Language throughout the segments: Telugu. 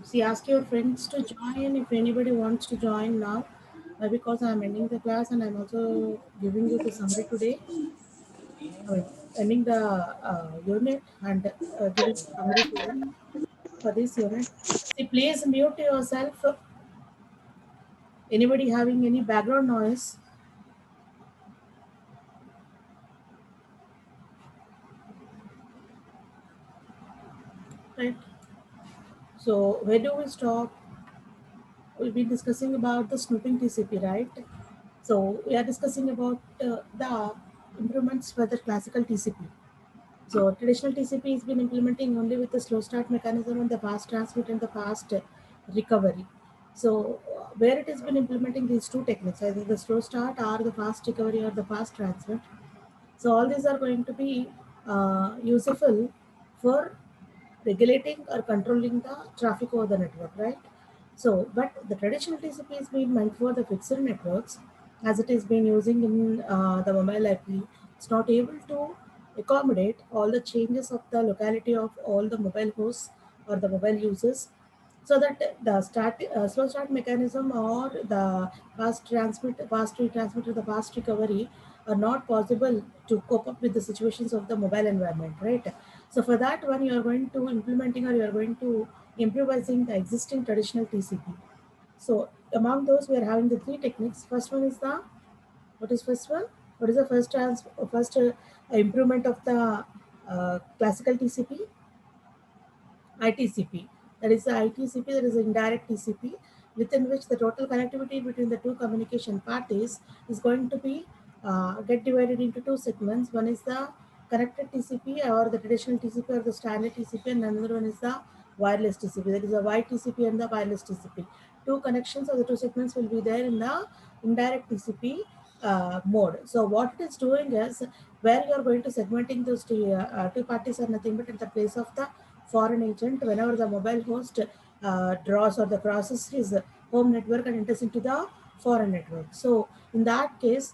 See, ask your friends to join if anybody wants to join now. Because I'm ending the class and I'm also giving you the summary today. I mean, ending the unit and giving the summary to you for this unit. See, please mute yourself. Anybody having any background noise? Right. So, where do we stop? We'll be discussing about the snooping TCP, right? So, we are discussing about the improvements for the classical TCP. So traditional TCP has been implementing only with the slow start mechanism and the fast transmit and the fast recovery. So where it has been implementing these two techniques, either the slow start or the fast recovery or the fast transmit. So all these are going to be useful for regulating or controlling the traffic over the network, right? So, but the traditional TCP is being meant for the fixed networks, as it is being using in the mobile IP. It's not able to accommodate all the changes of the locality of all the mobile hosts or the mobile users, so that the slow start mechanism or the fast retransmit or the fast recovery are not possible to cope up with the situations of the mobile environment, right? So for that one, you are going to implementing or you are going to improvising the existing traditional TCP. So among those, we are having the three techniques. First one is the what is first one? What is the first improvement of the classical TCP? ITCP. That is the ITCP, that is the indirect TCP, within which the total connectivity between the two communication parties is going to be get divided into two segments. One is the connected TCP or the traditional TCP or the standard TCP, and another one is the wireless TCP. That is the YTCP and the wireless TCP. Two connections or the two segments will be there in the indirect TCP mode. So what it is doing is, where you are going to segmenting those two parties are nothing but at the place of the foreign agent, whenever the mobile host draws or the crosses his home network and enters into the foreign network. So in that case,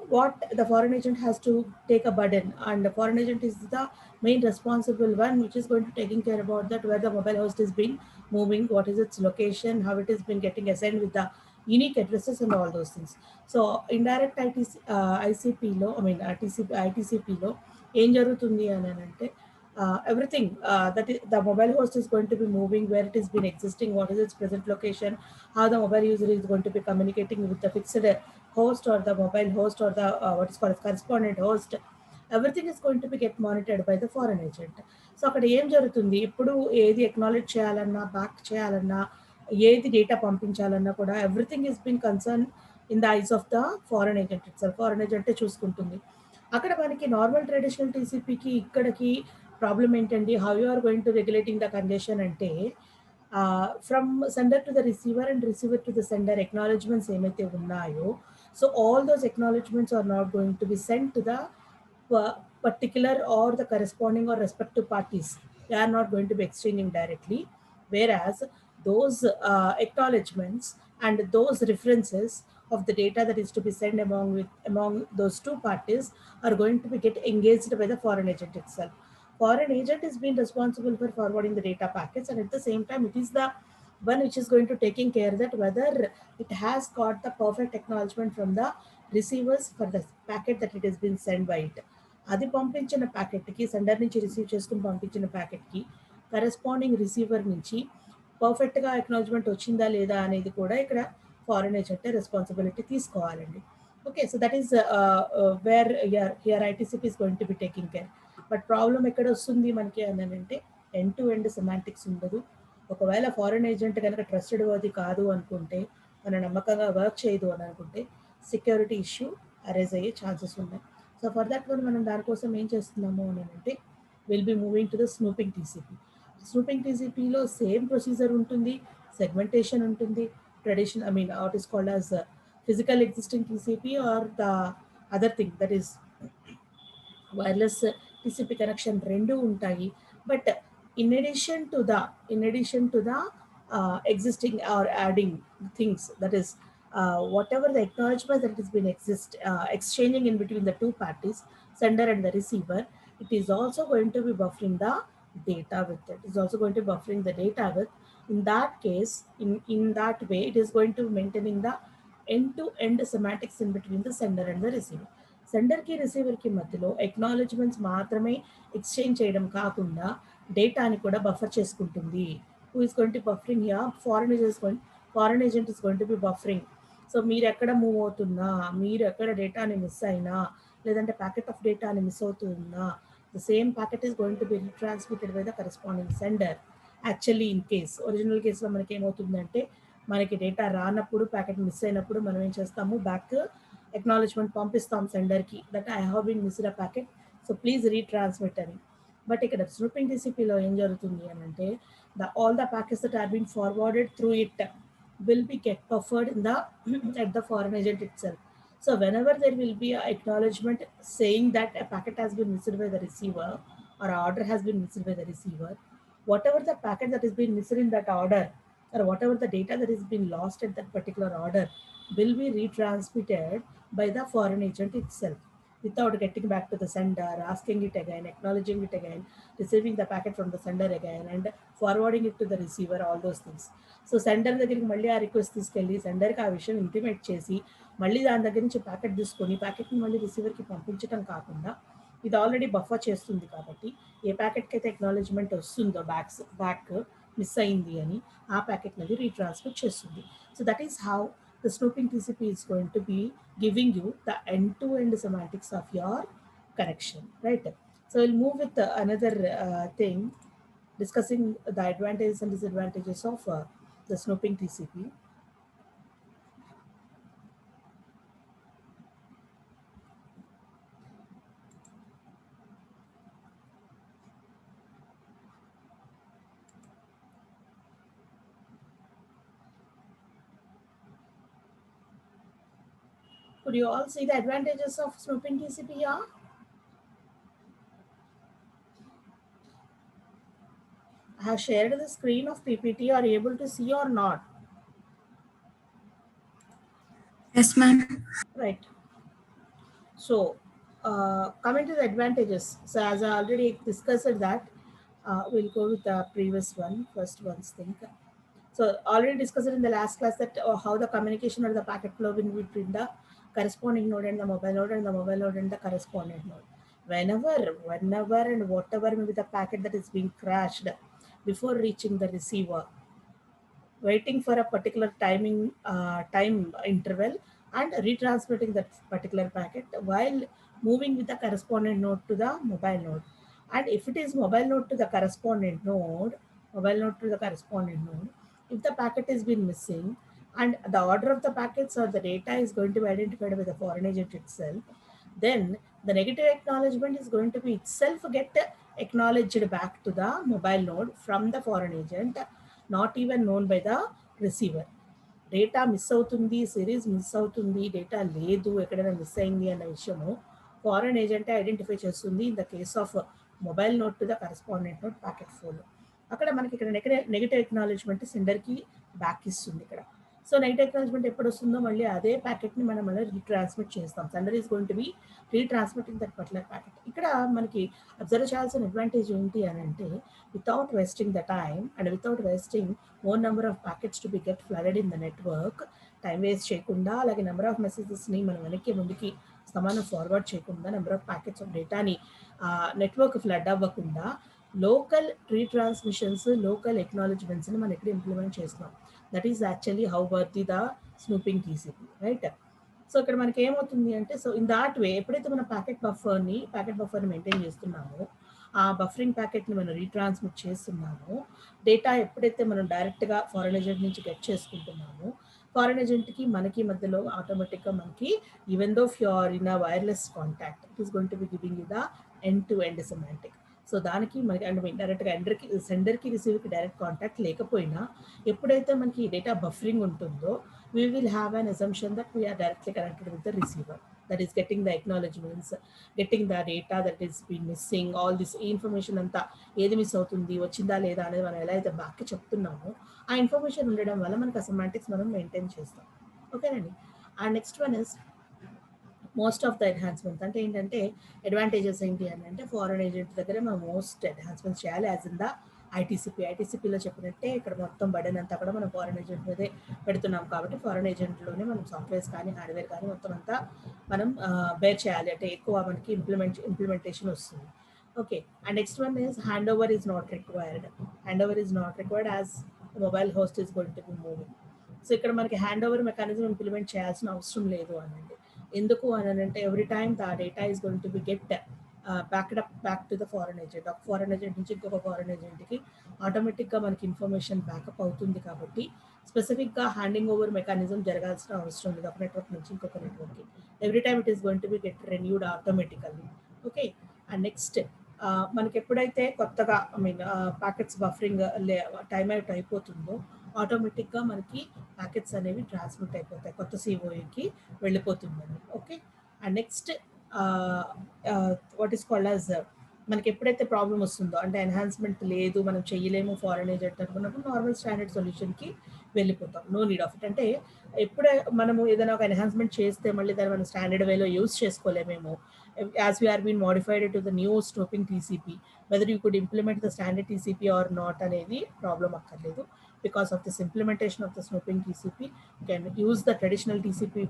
what the foreign agent has to take a burden, and the foreign agent is the main responsible one, which is going to taking care about that, where the mobile host is being moving, what is its location, how it is been getting assigned with the unique addresses and all those things. So indirect ICP లో, I mean ITCP లో ఏం జరుగుతుంది అని అంటే, everything that is, the mobile host is going to be moving, where it has been existing, what is its present location, how the mobile user is going to be communicating with the fixed host or the mobile host or the what is called correspondent host. Everything is going to be get monitored by the foreign agent. So అక్కడ ఏం జరుగుతుంది, ఇప్పుడు ఏది ఎక్నాలెడ్జ్ చేయాలన్నా, బ్యాక్ చేయాలన్నా, ఏది డేటా పంపించాలన్నా కూడా everything is been concern in the eyes of the foreign agent itself. Foreign ఏజెంటే చూసుకుంటుంది. అక్కడ మనకి నార్మల్ ట్రెడిషనల్ టీసీపీకి ఇక్కడికి ప్రాబ్లం ఏంటండి, how you are going to regulating the congestion అంటే, from sender to the receiver and receiver to the sender acknowledgements ఏమైతే ఉన్నాయో, so all those acknowledgements are not going to be send to the particular or the corresponding or respective parties. They are not going to be exchanging directly, whereas those acknowledgements and those references of the data that is to be sent among those two parties are going to be get engaged by the foreign agent itself. Foreign agent is being responsible for forwarding the data packets, and at the same time it is the one which is going to taking care that whether it has got the perfect acknowledgement from the receivers for the packet that it has been sent by it. అది పంపించిన ప్యాకెట్కి, సెండర్ నుంచి రిసీవ్ చేసుకుని పంపించిన ప్యాకెట్కి కరెస్పాండింగ్ రిసీవర్ నుంచి పర్ఫెక్ట్గా అక్నాలజ్మెంట్ వచ్చిందా లేదా అనేది కూడా ఇక్కడ ఫారెన్ ఏజెంట్ రెస్పాన్సిబిలిటీ తీసుకోవాలండి. Okay, so that is where here ITCP is going to be taking care. But problem ఎక్కడ వస్తుంది మనకి అని అంటే, ఎండ్ టు ఎండ్ సెమాంటిక్స్ ఉండదు. ఒకవేళ ఫారెన్ ఏజెంట్ కనుక ట్రస్టెడ్ వర్ది కాదు అనుకుంటే, మన నమ్మకంగా వర్క్ చేయదు అని అనుకుంటే, సెక్యూరిటీ ఇష్యూ అరేజ్ అయ్యే ఛాన్సెస్ ఉన్నాయి. సో ఫర్ దట్ వన్ మనం దానికోసం ఏం చేస్తున్నాము అని అంటే, will be moving to the snooping TCP. Snooping టీసీపీలో సేమ్ ప్రొసీజర్ ఉంటుంది, సెగ్మెంటేషన్ ఉంటుంది. Tradition, I mean what is called as physical existing TCP or the other thing that is wireless TCP connection రెండు ఉంటాయి. But in addition to the existing or adding things, that is whatever the acknowledgement that has been exchanging in between the two parties, sender and the receiver, it is also going to be buffering the data with it. It's also going to be buffering the data with. In that case, in that way, it is going to be maintaining the end-to-end semantics in between the sender and the receiver. సెండర్కి రిసీవర్కి మధ్యలో ఎక్నాలజ్మెంట్స్ మాత్రమే ఎక్స్చేంజ్ చేయడం కాకుండా డేటాని కూడా బఫర్ చేసుకుంటుంది. Who is going to buffering yeah foreign agent is going to B buffering. So మీరు ఎక్కడ మూవ్ అవుతున్నా, మీరు ఎక్కడ డేటాని మిస్ అయినా, లేదంటే ప్యాకెట్ ఆఫ్ డేటాని మిస్ అవుతున్నా, the same packet is going to be transmitted by the corresponding sender. Actually in case original కేసులో మనకి ఏమవుతుందంటే మనకి డేటా రానప్పుడు ప్యాకెట్ మిస్ అయినప్పుడు మనం ఏం చేస్తాము, బ్యాక్ ఎక్నాలజ్మెంట్ పంపిస్తాం సెండర్కి that I have been missed a packet, so please retransmit అని. బట్ ఇక్కడ స్నూపింగ్ టీసీపీలో ఏం జరుగుతుంది అని అంటే all the packets that are being forwarded through it will be get buffered in the at the foreign agent itself. So whenever there will be an acknowledgement saying that a packet has been missed by the receiver or order has been missed by the receiver, whatever the packet that is being missed in that order or whatever the data that is being lost at that particular order will be retransmitted by the foreign agent itself without getting back to the sender, asking it again, acknowledging it again, receiving the packet from the sender again, and forwarding it to the receiver, all those things. So sender దగ్గరికి మళ్ళీ ఆ రిక్వెస్ట్ తీసుకెళ్ళి సెండర్కి ఆ విషయం ఇంటిమేట్ చేసి మళ్ళీ దాని దగ్గర నుంచి ప్యాకెట్ తీసుకొని ప్యాకెట్ని మళ్ళీ రిసీవర్కి పంపించడం కాకుండా ఇది ఆల్రెడీ బఫర్ చేస్తుంది కాబట్టి ఏ ప్యాకెట్కి అయితే ఎక్నాలజ్మెంట్ వస్తుందో బ్యాక్ మిస్ అయింది అని ఆ ప్యాకెట్ని అది రీట్రాన్స్మిట్ చేస్తుంది. So that is how the snooping TCP is going to be giving you the end-to-end semantics of your connection, right? So we'll move with another thing, discussing the advantages and disadvantages of the snooping TCP. Could you all see the advantages of snooping TCP here? I have shared the screen of PPT. Are you able to see or not? Yes, ma'am. Right. So coming to the advantages. So as I already discussed that, we'll go with the previous one, first one's thing. So already discussed in the last class that how the communication or the packet flow in between the corresponding node and the mobile node and the mobile node and the corresponding node. Whenever and whatever may be the packet that is being crashed before reaching the receiver, waiting for a particular time interval and retransmitting that particular packet while moving with the correspondent node to the mobile node. And if it is mobile node to the correspondent node, if the packet has been missing and the order of the packets or the data is going to be identified by the foreign agent itself, then the negative acknowledgement is going to be itself get acknowledged back to the mobile node from the foreign agent, not even known by the receiver. Data miss అవుతుంది, సిరీస్ మిస్ అవుతుంది, డేటా లేదు, ఎక్కడైనా మిస్ అయింది అన్న విషయము ఫారెన్ ఏజెంటే ఐడెంటిఫై చేస్తుంది in the case of mobile note to the correspondent note packet ఫోన్లో. అక్కడ మనకి ఇక్కడ నెగటివ్ ఎక్నాలజ్మెంట్ సెండర్కి బ్యాక్ ఇస్తుంది ఇక్కడ. సో నెగటివ్ ఎక్నాలజ్మెంట్ ఎప్పుడు వస్తుందో మళ్ళీ అదే ప్యాకెట్ని మనం మళ్ళీ రీట్రాన్స్మిట్ చేస్తాం. Sender is going to be retransmitting that particular packet. ఇక్కడ మనకి అబ్జర్వ్ చేయాల్సిన అడ్వాంటేజ్ ఏంటి అని అంటే without wasting the time and without wasting more number of packets to be get flooded in the network, time waste చేయకుండా అలాగే నెంబర్ ఆఫ్ మెసేజెస్ని మనం వెనక్కి ముందుకి సమానం ఫార్వర్డ్ చేయకుండా నెంబర్ ఆఫ్ ప్యాకెట్స్ ఆఫ్ డేటాని నెట్వర్క్ ఫ్లడ్ అవ్వకుండా లోకల్ రీట్రాన్స్మిషన్స్, లోకల్ ఎక్నాలజ్మెంట్స్ని మనం ఇక్కడ ఇంప్లిమెంట్ చేస్తున్నాం. That is actually how worthy the snooping TCP, right? So ఇక్కడ మనకి ఏమవుతుంది అంటే సో ఇన్ దాట్ వే ఎప్పుడైతే మనం ప్యాకెట్ బఫర్ని మెయింటైన్ చేస్తున్నామో ఆ బఫరింగ్ ప్యాకెట్ని మనం రీట్రాన్స్మిట్ చేస్తున్నామో, డేటా ఎప్పుడైతే మనం డైరెక్ట్గా ఫారెన్ ఏజెంట్ నుంచి గెట్ చేసుకుంటున్నామో ఫారెన్ ఏజెంట్కి మనకి మధ్యలో ఆటోమేటిక్గా మనకి even though you are in a wireless contact it is going to be giving you the end to end semantic. So దానికి మనకి అంటే డైరెక్ట్గా సెండర్కి రిసీవర్కి డైరెక్ట్ కాంటాక్ట్ లేకపోయినా ఎప్పుడైతే మనకి డేటా బఫరింగ్ ఉంటుందో we will have an assumption that we are directly connected with the receiver, that is getting the acknowledgements, getting the data that is been missing, all this information అంతా ఏది మిస్ అవుతుంది, వచ్చిందా లేదా అనేది మనం ఎలా అయితే బ్యాక్ చెప్తున్నామో ఆ ఇన్ఫర్మేషన్ ఉండడం వల్ల మనకు ఆ సెమాంటిక్స్ మనం మెయింటైన్ చేస్తాం. ఓకేనండి. And next one is most of the enhancements అంటే ఏంటంటే అడ్వాంటేజెస్ ఏంటి అని అంటే ఫారెన్ ఏజెంట్ దగ్గర మనం మోస్ట్ ఎన్హాన్స్మెంట్స్ చేయాలి యాజ్ ఇన్ ద ఐటీసీపీలో చెప్పినట్టే ఇక్కడ మొత్తం బర్డెన్ అంతా కూడా మనం ఫారెన్ ఏజెంట్ మీదే పెడుతున్నాం కాబట్టి ఫారెన్ ఏజెంట్లోనే మనం సాఫ్ట్వేర్స్ కానీ హార్డ్వేర్ కానీ మొత్తం అంతా మనం బేర్ చేయాలి అంటే ఎక్కువ మనకి ఇంప్లిమెంటేషన్ వస్తుంది. Okay, and next one is hand over is not required. Hand over is not required as mobile host is going to be moving. So ఇక్కడ మనకి హ్యాండ్ ఓవర్ మెకానిజం ఇంప్లిమెంట్ చేయాల్సిన అవసరం లేదు అనండి. ఎందుకు అని అంటే every time the data is going to be get back to the foreign agent. ఒక ఫారెన్ ఏజెంట్ నుంచి ఇంకొక ఫారెన్ ఏజెంట్కి ఆటోమేటిక్గా మనకి ఇన్ఫర్మేషన్ బ్యాకప్ అవుతుంది కాబట్టి స్పెసిఫిక్గా హ్యాండింగ్ ఓవర్ మెకానిజం జరగాల్సిన అవసరం లేదు ఒక నెట్వర్క్ నుంచి ఇంకొక నెట్వర్క్కి. Every time it is going to be get renewed automatically. Okay, and next మనకి ఎప్పుడైతే కొత్తగా ప్యాకెట్స్ బఫరింగ్ టైం అవుట్ అయిపోతుందో ఆటోమేటిక్గా మనకి ప్యాకెట్స్ అనేవి ట్రాన్స్మిట్ అయిపోతాయి, కొత్త సిఓఏకి వెళ్ళిపోతుందని. Okay, and next what is called as మనకి ఎప్పుడైతే ప్రాబ్లం వస్తుందో అంటే ఎన్హాన్స్మెంట్ లేదు మనం చేయలేము ఫారెన్ ఏజెంట్ అనుకున్నప్పుడు నార్మల్ స్టాండర్డ్ సొల్యూషన్కి వెళ్ళిపోతాం. No need of it. అంటే ఎప్పుడే మనము ఏదైనా ఒక ఎన్హాన్స్మెంట్ చేస్తే మళ్ళీ దాన్ని మనం స్టాండర్డ్ వేలో యూస్ చేసుకోలేమేమో. As we are been modified to the new snooping TCP, whether you could implement the standard TCP or not అనేది ప్రాబ్లం అక్కర్లేదు. Because of this implementation of the snooping TCP, you can use the traditional TCP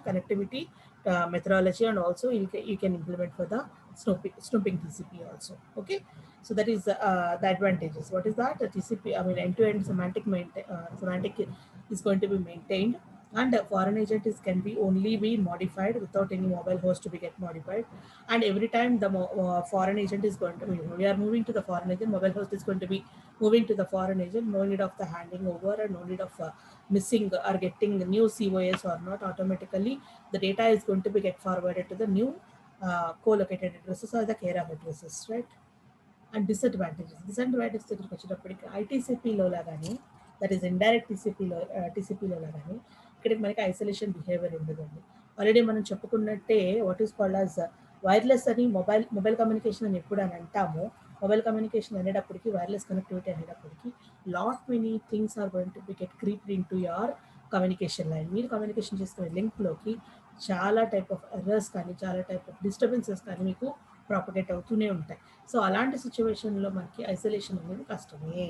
connectivity methodology, and also you can implement for the snooping TCP also. Okay, so that is the advantages. What is that? The TCP, end-to-end semantic is going to be maintained, and foreign agent can be only be modified without any mobile host to be get modified. And every time the foreign agent is going to be, we are moving to the foreign agent, mobile host is going to be moving to the foreign agent. No need of the handing over, and no need of missing or getting the new COS or not. Automatically the data is going to be get forwarded to the new co-located addresses or the care of addresses, right? And disadvantages దగ్గరికి వచ్చేటప్పటికి ఐటీసీపీలో లాగానే, దట్ ఈస్ ఇండైరెక్ట్ టీసీపీలో లాగానే ఇక్కడికి మనకి ఐసోలేషన్ బిహేవియర్ ఉండదండి. ఆల్రెడీ మనం చెప్పుకున్నట్టే what is called as wireless అని మొబైల్ కమ్యూనికేషన్ అని ఎప్పుడు అని అంటామో, మొబైల్ కమ్యూనికేషన్ అనేటప్పటికి వైర్లెస్ కనెక్టివిటీ అనేటప్పటికి lot many things are going to be get creeped in to your communication line. మీరు కమ్యూనికేషన్ చేసుకునే లింక్లోకి చాలా టైప్ ఆఫ్ ఎర్రర్స్ కానీ చాలా టైప్ ఆఫ్ డిస్టర్బెన్సెస్ కానీ మీకు ప్రాపగేట్ అవుతూనే ఉంటాయి. సో అలాంటి సిచ్యువేషన్లో మనకి ఐసోలేషన్ అనేది కష్టమే.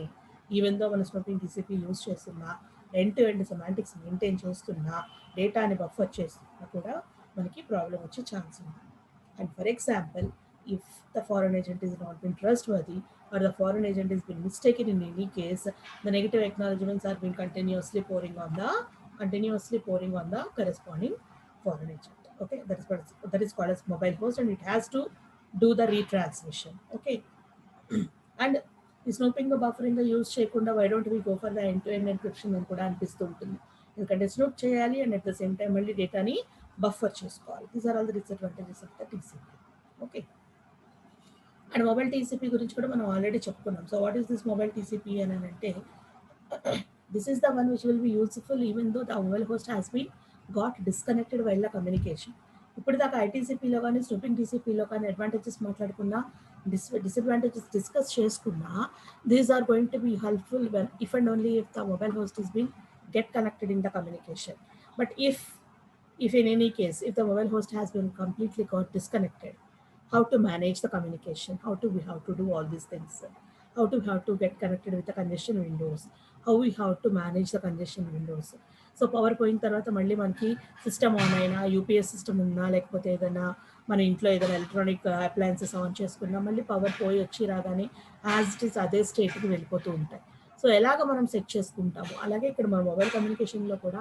ఈవెన్ దో మన స్నూపింగ్ టీసీపీ యూజ్ చేస్తున్నా, end to end semantics maintain చేస్తున్నా, డేటాని బఫర్ చేస్తున్నా కూడా మనకి ప్రాబ్లం వచ్చే ఛాన్స్ ఉంది. And for example, if the foreign agent is not been trustworthy or the foreign agent is been mistaken in any case, the negative acknowledgements are being continuously pouring on the corresponding foreign agent. Okay, that is called as mobile host, and it has to do the retransmission. Okay, and ఈ స్నూపింగ్ బఫరింగ్ యూజ్ చేయకుండా why don't we go for the end to end encryption అని కూడా అనిపిస్తూ ఉంటుంది. ఎందుకంటే స్నూప్ చేయాలి and at the same time మళ్ళీ డేటాని బఫర్ చేసుకోవాలి. These are all the disadvantages of the TCP. Okay, and mobile TCP గురించి కూడా మనం ఆల్రెడీ చెప్పుకున్నాం. So what is this mobile TCP అని అంటే, this is the one which will be useful even though the mobile host has been got disconnected while the communication. ఇప్పుడు దాకా ఐటీసీపీలో కానీ స్నూపింగ్ టీసీపీలో కానీ అడ్వాంటేజెస్ మాట్లాడుకున్నా, డిసడ్వాంటేజెస్ డిస్కస్ చేసుకున్నా, these are going to be helpful when if and only if the mobile host is been get connected in the communication. But if in any case, if the mobile host has been completely got disconnected, how to manage the communication, how to do all these things, how to get connected with the congestion windows, how we have to manage the congestion windows. So power పోయిన తర్వాత మళ్ళీ మనకి సిస్టమ్ ఆన్ అయినా, యూపీఎస్ సిస్టమ్ ఉన్నా, లేకపోతే ఏదైనా మన ఇంట్లో ఏదైనా ఎలక్ట్రానిక్ అప్లయన్సెస్ ఆన్ చేసుకున్నా మళ్ళీ పవర్ పోయి వచ్చి రాగానే యాజ్ ఇట్ ఈస్ అదే స్టేట్కి వెళ్ళిపోతూ ఉంటాయి. సో ఎలాగ మనం సెట్ చేసుకుంటాము, అలాగే ఇక్కడ మన మొబైల్ కమ్యూనికేషన్లో కూడా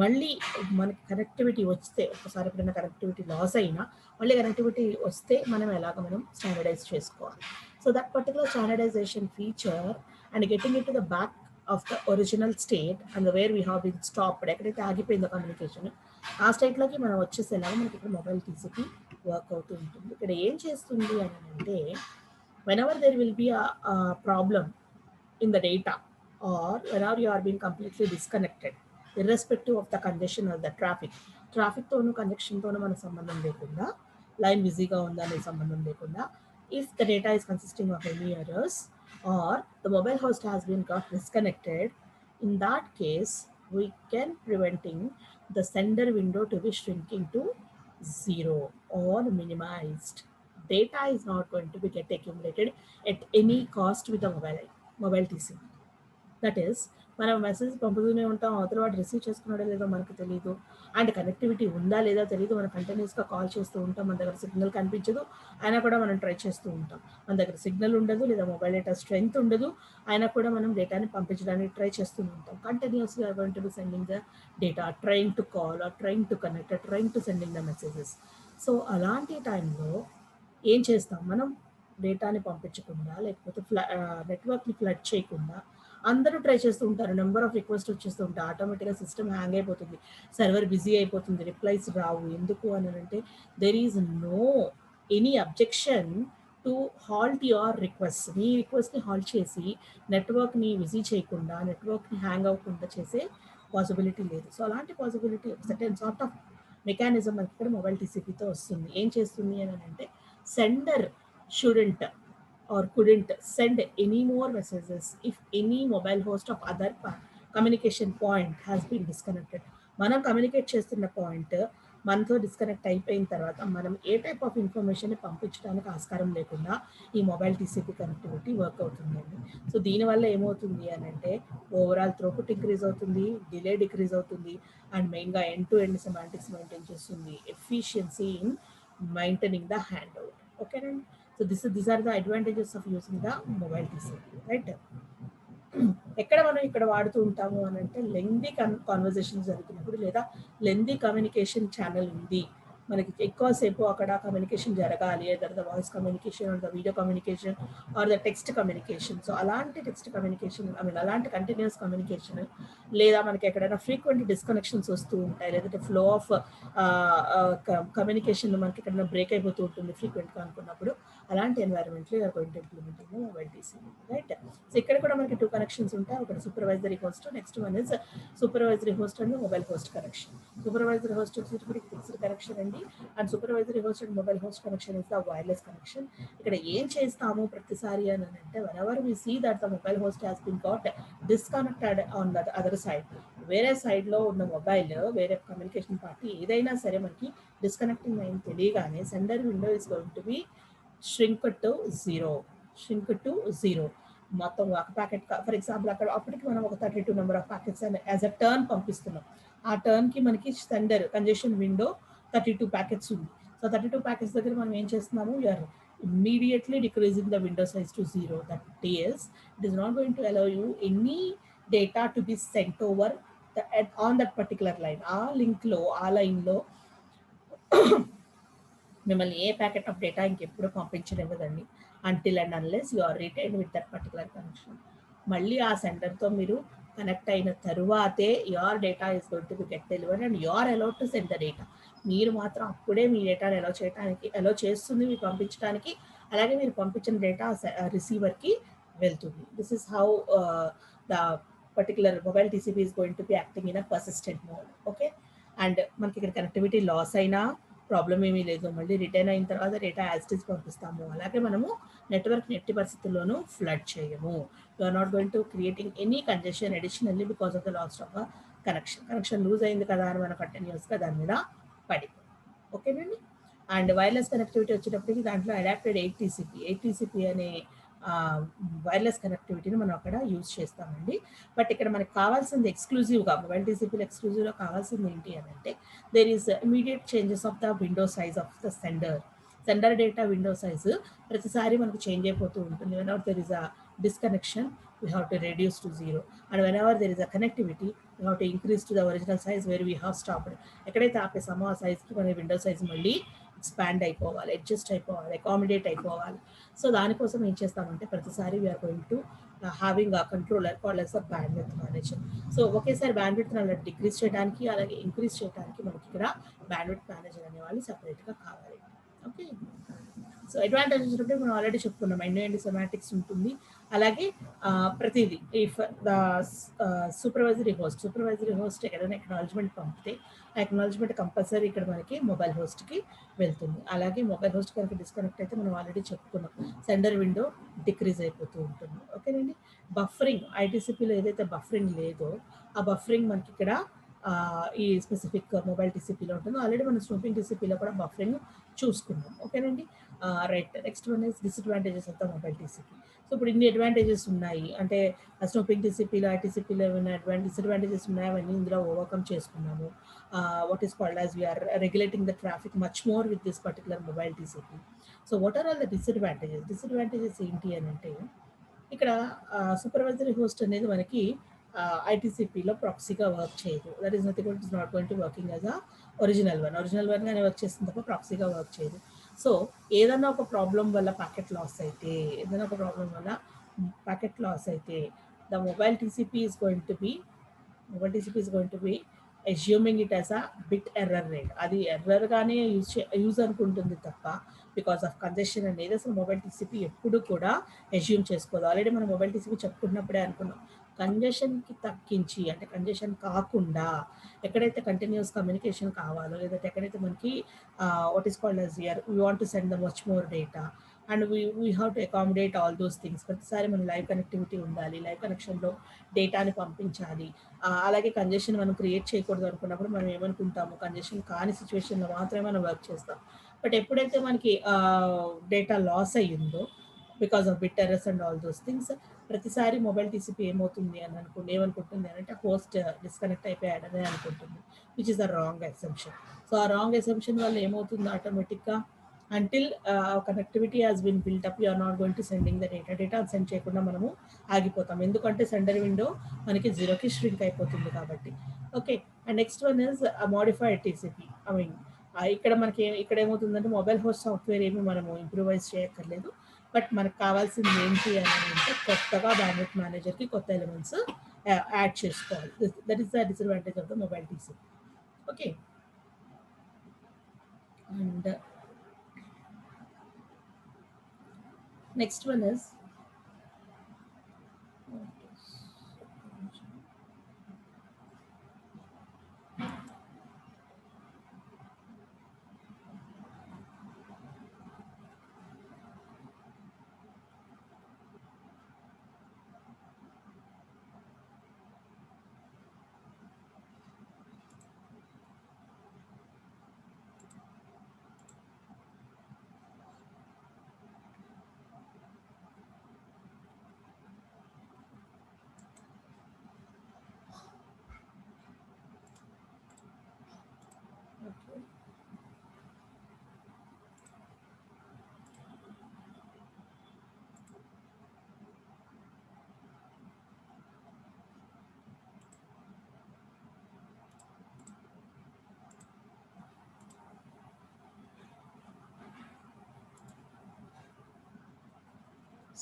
మళ్ళీ మనకి కనెక్టివిటీ వస్తే, ఒకసారి ఎప్పుడైనా కనెక్టివిటీ లాస్ అయినా మళ్ళీ కనెక్టివిటీ వస్తే మనం స్టాండర్డైజ్ చేసుకోవాలి. So that particular standardisation feature and getting it to the back of the original state and where we have been stopped, ఎక్కడైతే ఆగిపోయిందో కమ్యూనికేషన్ ఆ స్టేట్లోకి మనం వచ్చేసేలాగా మనకి ఇక్కడ మొబైల్ టీసీపీ వర్క్ అవుతూ ఉంటుంది. ఇక్కడ ఏం చేస్తుంది అని అంటే, whenever there will be a problem in the data, or whenever you are being completely disconnected, irrespective of the congestion or the traffic తోను కంజెక్షన్ తోను మన సంబంధం లేకుండా, లైన్ బిజీగా ఉందా అనే సంబంధం లేకుండా, if the data is consisting of any errors or the mobile host has been got disconnected, in that case we can preventing the sender window to be shrinking to 0 or minimized. Data is not going to be get accumulated at any cost with the mobile TCP. That is మనం మెసేజ్ పంపుతూనే ఉంటాం, అవతల వాడు రిసీవ్ చేసుకున్నాడో లేదో మనకు తెలియదు, అండ్ కనెక్టివిటీ ఉందా లేదా తెలియదు. మనం కంటిన్యూస్గా కాల్ చేస్తూ ఉంటాం, మన దగ్గర సిగ్నల్ కనిపించదు, అయినా కూడా మనం ట్రై చేస్తూ ఉంటాం. మన దగ్గర సిగ్నల్ ఉండదు లేదా మొబైల్ డేటా స్ట్రెంగ్త్ ఉండదు, అయినా కూడా మనం డేటాని పంపించడానికి ట్రై చేస్తూ ఉంటాం. కంటిన్యూస్గా going to be sending the data, trying to call or trying to connect, trying to sending the messages. So అలాంటి టైంలో ఏం చేస్తాం మనం? డేటాని పంపించకుండా లేకపోతే నెట్వర్క్ని ఫ్లడ్ చేయకుండా అందరూ ట్రై చేస్తూ ఉంటారు. నెంబర్ ఆఫ్ రిక్వెస్ట్ వచ్చేస్తూ ఉంటాయి. ఆటోమేటిక్గా సిస్టమ్ హ్యాంగ్ అయిపోతుంది, సర్వర్ బిజీ అయిపోతుంది, రిప్లైస్ రావు. ఎందుకు అని అంటే there is no any objection to halt your request. మీ రిక్వెస్ట్ని హాల్ట్ చేసి నెట్వర్క్ని బిజీ చేయకుండా, నెట్వర్క్ని హ్యాంగ్ అవ్వకుండా చేసే పాసిబిలిటీ లేదు. సో అలాంటి possibility certain sort of mechanism మనకి ఇక్కడ మొబైల్ టీసీపీతో వస్తుంది. ఏం చేస్తుంది అని అంటే sender shouldn't or couldn't send any more messages if any mobile host of other communication point has been disconnected. మనం కమ్యూనికేట్ చేస్తున్న పాయింట్ మనతో డిస్కనెక్ట్ అయిపోయిన తర్వాత మనం ఏ టైప్ ఆఫ్ ఇన్ఫర్మేషన్ పంపించడానికి ఆస్కారం లేకుండా ఈ మొబైల్ టీసీపీ కనెక్టివిటీ వర్క్ అవుతుందండి. సో దీనివల్ల ఏమవుతుంది అని అంటే ఓవరాల్ థ్రోపుట్ ఇంక్రీజ్ అవుతుంది, డిలే డిక్రీజ్ అవుతుంది, అండ్ మెయిన్గా end to end semantics maintain చేస్తుంది, efficiency in maintaining the hand over. ఓకేనండి. So these are the advantages of using the mobile TCP, right? ఎక్కడ మనం ఇక్కడ వాడుతూ ఉంటాము అని అంటే లెంగ్దీ కాన్వర్జేషన్ జరుగుతున్నప్పుడు లేదా లెంగ్దీ కమ్యూనికేషన్ ఛానల్ ఉంది, మనకి ఎక్కువసేపు అక్కడ కమ్యూనికేషన్ జరగాలి, either the voice communication or the video communication or the text communication. So అలాంటి టెక్స్ట్ కమ్యూనికేషన్, అలాంటి కంటిన్యూస్ కమ్యూనికేషన్, లేదా మనకి ఎక్కడైనా ఫ్రీక్వెంట్ డిస్కనెక్షన్స్ వస్తూ ఉంటాయి, లేదంటే ఫ్లో ఆఫ్ కమ్యూనికేషన్ మనకి ఎక్కడైనా బ్రేక్ అయిపోతూ ఉంటుంది ఫ్రీక్వెంట్గా అనుకున్నప్పుడు, అలాంటి ఎన్వైరన్మెంట్లో you are going to implement in mobile TCP, right? So ఇక్కడ కూడా మనకి 2 కనెక్షన్స్ ఉంటాయి. ఒకటి supervisory host, next one is supervisory host and mobile host connection. Supervisory host వచ్చేటప్పుడు ఫిక్స్డ్ కనెక్షన్ అండి, and supervisory host and mobile host connection is the wireless connection. ఇక్కడ ఏం చేస్తాము ప్రతిసారి అని అంటే whenever we see that the mobile host has been got disconnected on the other side, వేరే సైడ్లో ఉన్న మొబైల్, వేరే కమ్యూనికేషన్ పార్టీ ఏదైనా సరే మనకి డిస్కనెక్టింగ్ అయింది తెలియగానే sender window is going to B shrink to 0. మొత్తం ఒక ప్యాకెట్ ఫర్ ఎగ్జాంపుల్ అక్కడ అప్పటికి మనం ఒక 32 నెంబర్ ఆఫ్ ప్యాకెట్స్ అని యాజ్ అ టర్న్ పంపిస్తున్నాం. ఆ టర్న్కి మనకి సెండర్ కంజెషన్ విండో 32 ప్యాకెట్స్ ఉంది. సో 32 ప్యాకెట్స్ దగ్గర మనం ఏం చేస్తున్నాము, you're immediately decreasing the window size to 0. That is, it is not going to allow you any data to be sent over on that particular line. ఆ లింక్లో, ఆ లైన్లో మిమ్మల్ని ఏ ప్యాకెట్ ఆఫ్ డేటా ఇంకెప్పుడు పంపించనివ్వదండి, until and unless you are retained with that particular connection. మళ్ళీ ఆ సెంటర్తో మీరు కనెక్ట్ అయిన తరువాతే your data is going to be get delivered and you are allowed to send the data. మీరు మాత్రం అప్పుడే మీ డేటాను అలో చేస్తుంది మీకు పంపించడానికి, అలాగే మీరు పంపించిన డేటా రిసీవర్కి వెళ్తుంది. This is how the particular mobile TCP is going to B acting in a persistent mode. Okay, and మనకి ఇక్కడ కనెక్టివిటీ లాస్ అయినా ప్రాబ్లం ఏమీ లేదు, మళ్ళీ రిటర్న్ అయిన తర్వాత డేటా యాజ్ ఇట్ ఈస్ పంపిస్తాము. అలాగే మనము నెట్వర్క్ ఎట్టి పరిస్థితుల్లోనూ ఫ్లడ్ చేయము. You are not going to creating any congestion additionally because of the loss of connection loose అయింది కదా అని మనం కంటిన్యూస్గా దాని మీద పడిపోయి. ఓకేనండి. అండ్ వైర్లెస్ కనెక్టివిటీ వచ్చేటప్పటికి దాంట్లో అడాప్టెడ్ 8TCP అనే వైర్లెస్ కనెక్టివిటీని మనం అక్కడ యూజ్ చేస్తామండి. బట్ ఇక్కడ మనకు కావాల్సింది ఎక్స్క్లూజివ్గా మొబైల్ టీసీపీలో ఎక్స్క్లూజివ్గా కావాల్సింది ఏంటి అని అంటే there is immediate changes of the window size of the sender data window size ప్రతిసారి మనకు చేంజ్ అయిపోతూ ఉంటుంది. Whenever there is a disconnection we have to reduce to 0, and whenever there is a connectivity we have to increase to the original size where we have stopped. ఎక్కడైతే ఆపేసామో ఆ సైజ్కి మన విండో సైజ్ మళ్ళీ ఎక్స్పాండ్ అయిపోవాలి, అడ్జస్ట్ అయిపోవాలి, అకామిడేట్ అయిపోవాలి. సో దానికోసం ఏం చేస్తామంటే ప్రతిసారి we are going to having a controller called as a bandwidth manager. So ఒకేసారి బ్యాండ్విడ్త్ని అలా డిక్రీజ్ చేయడానికి అలాగే ఇంక్రీజ్ చేయడానికి మనకి ఇక్కడ బ్యాండ్విడ్త్ మేనేజర్ అనే వాళ్ళు సపరేట్గా కావాలి. ఓకే, సో అడ్వాంటేజెస్ అంటే మనం ఆల్రెడీ చెప్పుకున్నాం, ఎండ్ సెమాటిక్స్ ఉంటుంది, అలాగే ప్రతిదీ ఇఫ్ ద సూపర్వైజరీ హోస్ట్ ఏదైనా ఎక్నాలజ్మెంట్ పంపితే ఆ ఎక్నాలజ్మెంట్ కంపల్సరీ ఇక్కడ మనకి మొబైల్ హోస్ట్కి వెళ్తుంది. అలాగే మొబైల్ హోస్ట్ కనుక డిస్కనెక్ట్ అయితే మనం ఆల్రెడీ చెప్పుకున్నాం సెండర్ విండో డిక్రీజ్ అయిపోతూ ఉంటుంది. ఓకేనండి. బఫరింగ్, ఐటీసీపీలో ఏదైతే బఫరింగ్ లేదో ఆ బఫరింగ్ మనకి ఇక్కడ ఈ స్పెసిఫిక్ మొబైల్ టీసీపీలో ఉంటుందో. ఆల్రెడీ మనం స్నూపింగ్ టీసీపీలో కూడా బఫరింగ్ చూసుకున్నాం. ఓకేనండి. Right. Next one is disadvantages of the mobile TCP. So ఇప్పుడు ఇన్ని అడ్వాంటేజెస్ ఉన్నాయి అంటే స్నూపింగ్ టీసీపీలో ఐటీసీపీలో ఏమైనా డిసడ్వాంటేజెస్ ఉన్నాయో అవన్నీ ఇందులో ఓవర్కమ్ చేసుకున్నాము. What is called as we are regulating the traffic much more with this particular mobile TCP. So what are all the disadvantages? Disadvantages ఏంటి అని అంటే ఇక్కడ సూపర్వైజరీ హోస్ట్ అనేది మనకి ఐటీసీపీలో ప్రాక్సీగా వర్క్ చేయదు. That is nothing but is not going to working as a original వన్గానే వర్క్ చేస్తుంది తప్ప ప్రాక్సీగా వర్క్ చేయదు. సో ఏదన్నా ఒక ప్రాబ్లం వల్ల ప్యాకెట్ లాస్ అయితే the mobile TCP is going to B assuming it as a bit error rate. అది ఎర్రర్గానే యూజ్ అనుకుంటుంది తప్ప బికాస్ ఆఫ్ కంజెషన్ అనేది అసలు మొబైల్ టీసీపీ ఎప్పుడు కూడా అస్యూమ్ చేసుకోదు. ఆల్రెడీ మనం మొబైల్ టీసీపీ చెప్పుకున్నప్పుడే అనుకున్నాం, కంజెషన్కి తగ్గించి అంటే కంజెషన్ కాకుండా ఎక్కడైతే కంటిన్యూస్ కమ్యూనికేషన్ కావాలో లేదంటే ఎక్కడైతే మనకి what is called as we want to send the much more data and we have to accommodate all those things. ప్రతిసారి మనం లైవ్ కనెక్టివిటీ ఉండాలి, లైవ్ కనెక్షన్లో డేటాని పంపించాలి. అలాగే కంజెషన్ మనం క్రియేట్ చేయకూడదు అనుకున్నప్పుడు మనం ఏమనుకుంటాము, కంజెషన్ కాని సిచ్యువేషన్లో మాత్రమే మనం వర్క్ చేస్తాం. బట్ ఎప్పుడైతే మనకి డేటా లాస్ అయ్యిందో because of bit errors and all those things, ప్రతిసారి మొబైల్ టీసీపీ ఏమవుతుంది అని ఏమనుకుంటుంది అంటే హోస్ట్ డిస్కనెక్ట్ అయిపోయాడని అనుకుంటుంది, which is the wrong assumption. So ఆ రాంగ్ అసంప్షన్ వల్ల ఏమవుతుంది, ఆటోమేటిక్గా until connectivity has been built up, you are not going to sending the data send చేయకుండా మనము ఆగిపోతాం. ఎందుకంటే సెండర్ విండో మనకి 0కి shrink అయిపోతుంది కాబట్టి. Okay. And next one is modified TCP. ఇక్కడ ఏమవుతుందంటే మొబైల్ హోస్ట్ సాఫ్ట్వేర్ ఏమి మనము ఇంప్రూవైజ్ చేయక్కర్లేదు. బట్ మనకు కావాల్సింది ఏంటి అని అంటే కొత్తగా బ్యాండ్విడ్త్ మేనేజర్కి కొత్త ఎలిమెంట్స్ యాడ్ చేసుకోవాలి. That is the disadvantage of the mobile TCP. Okay. And next one is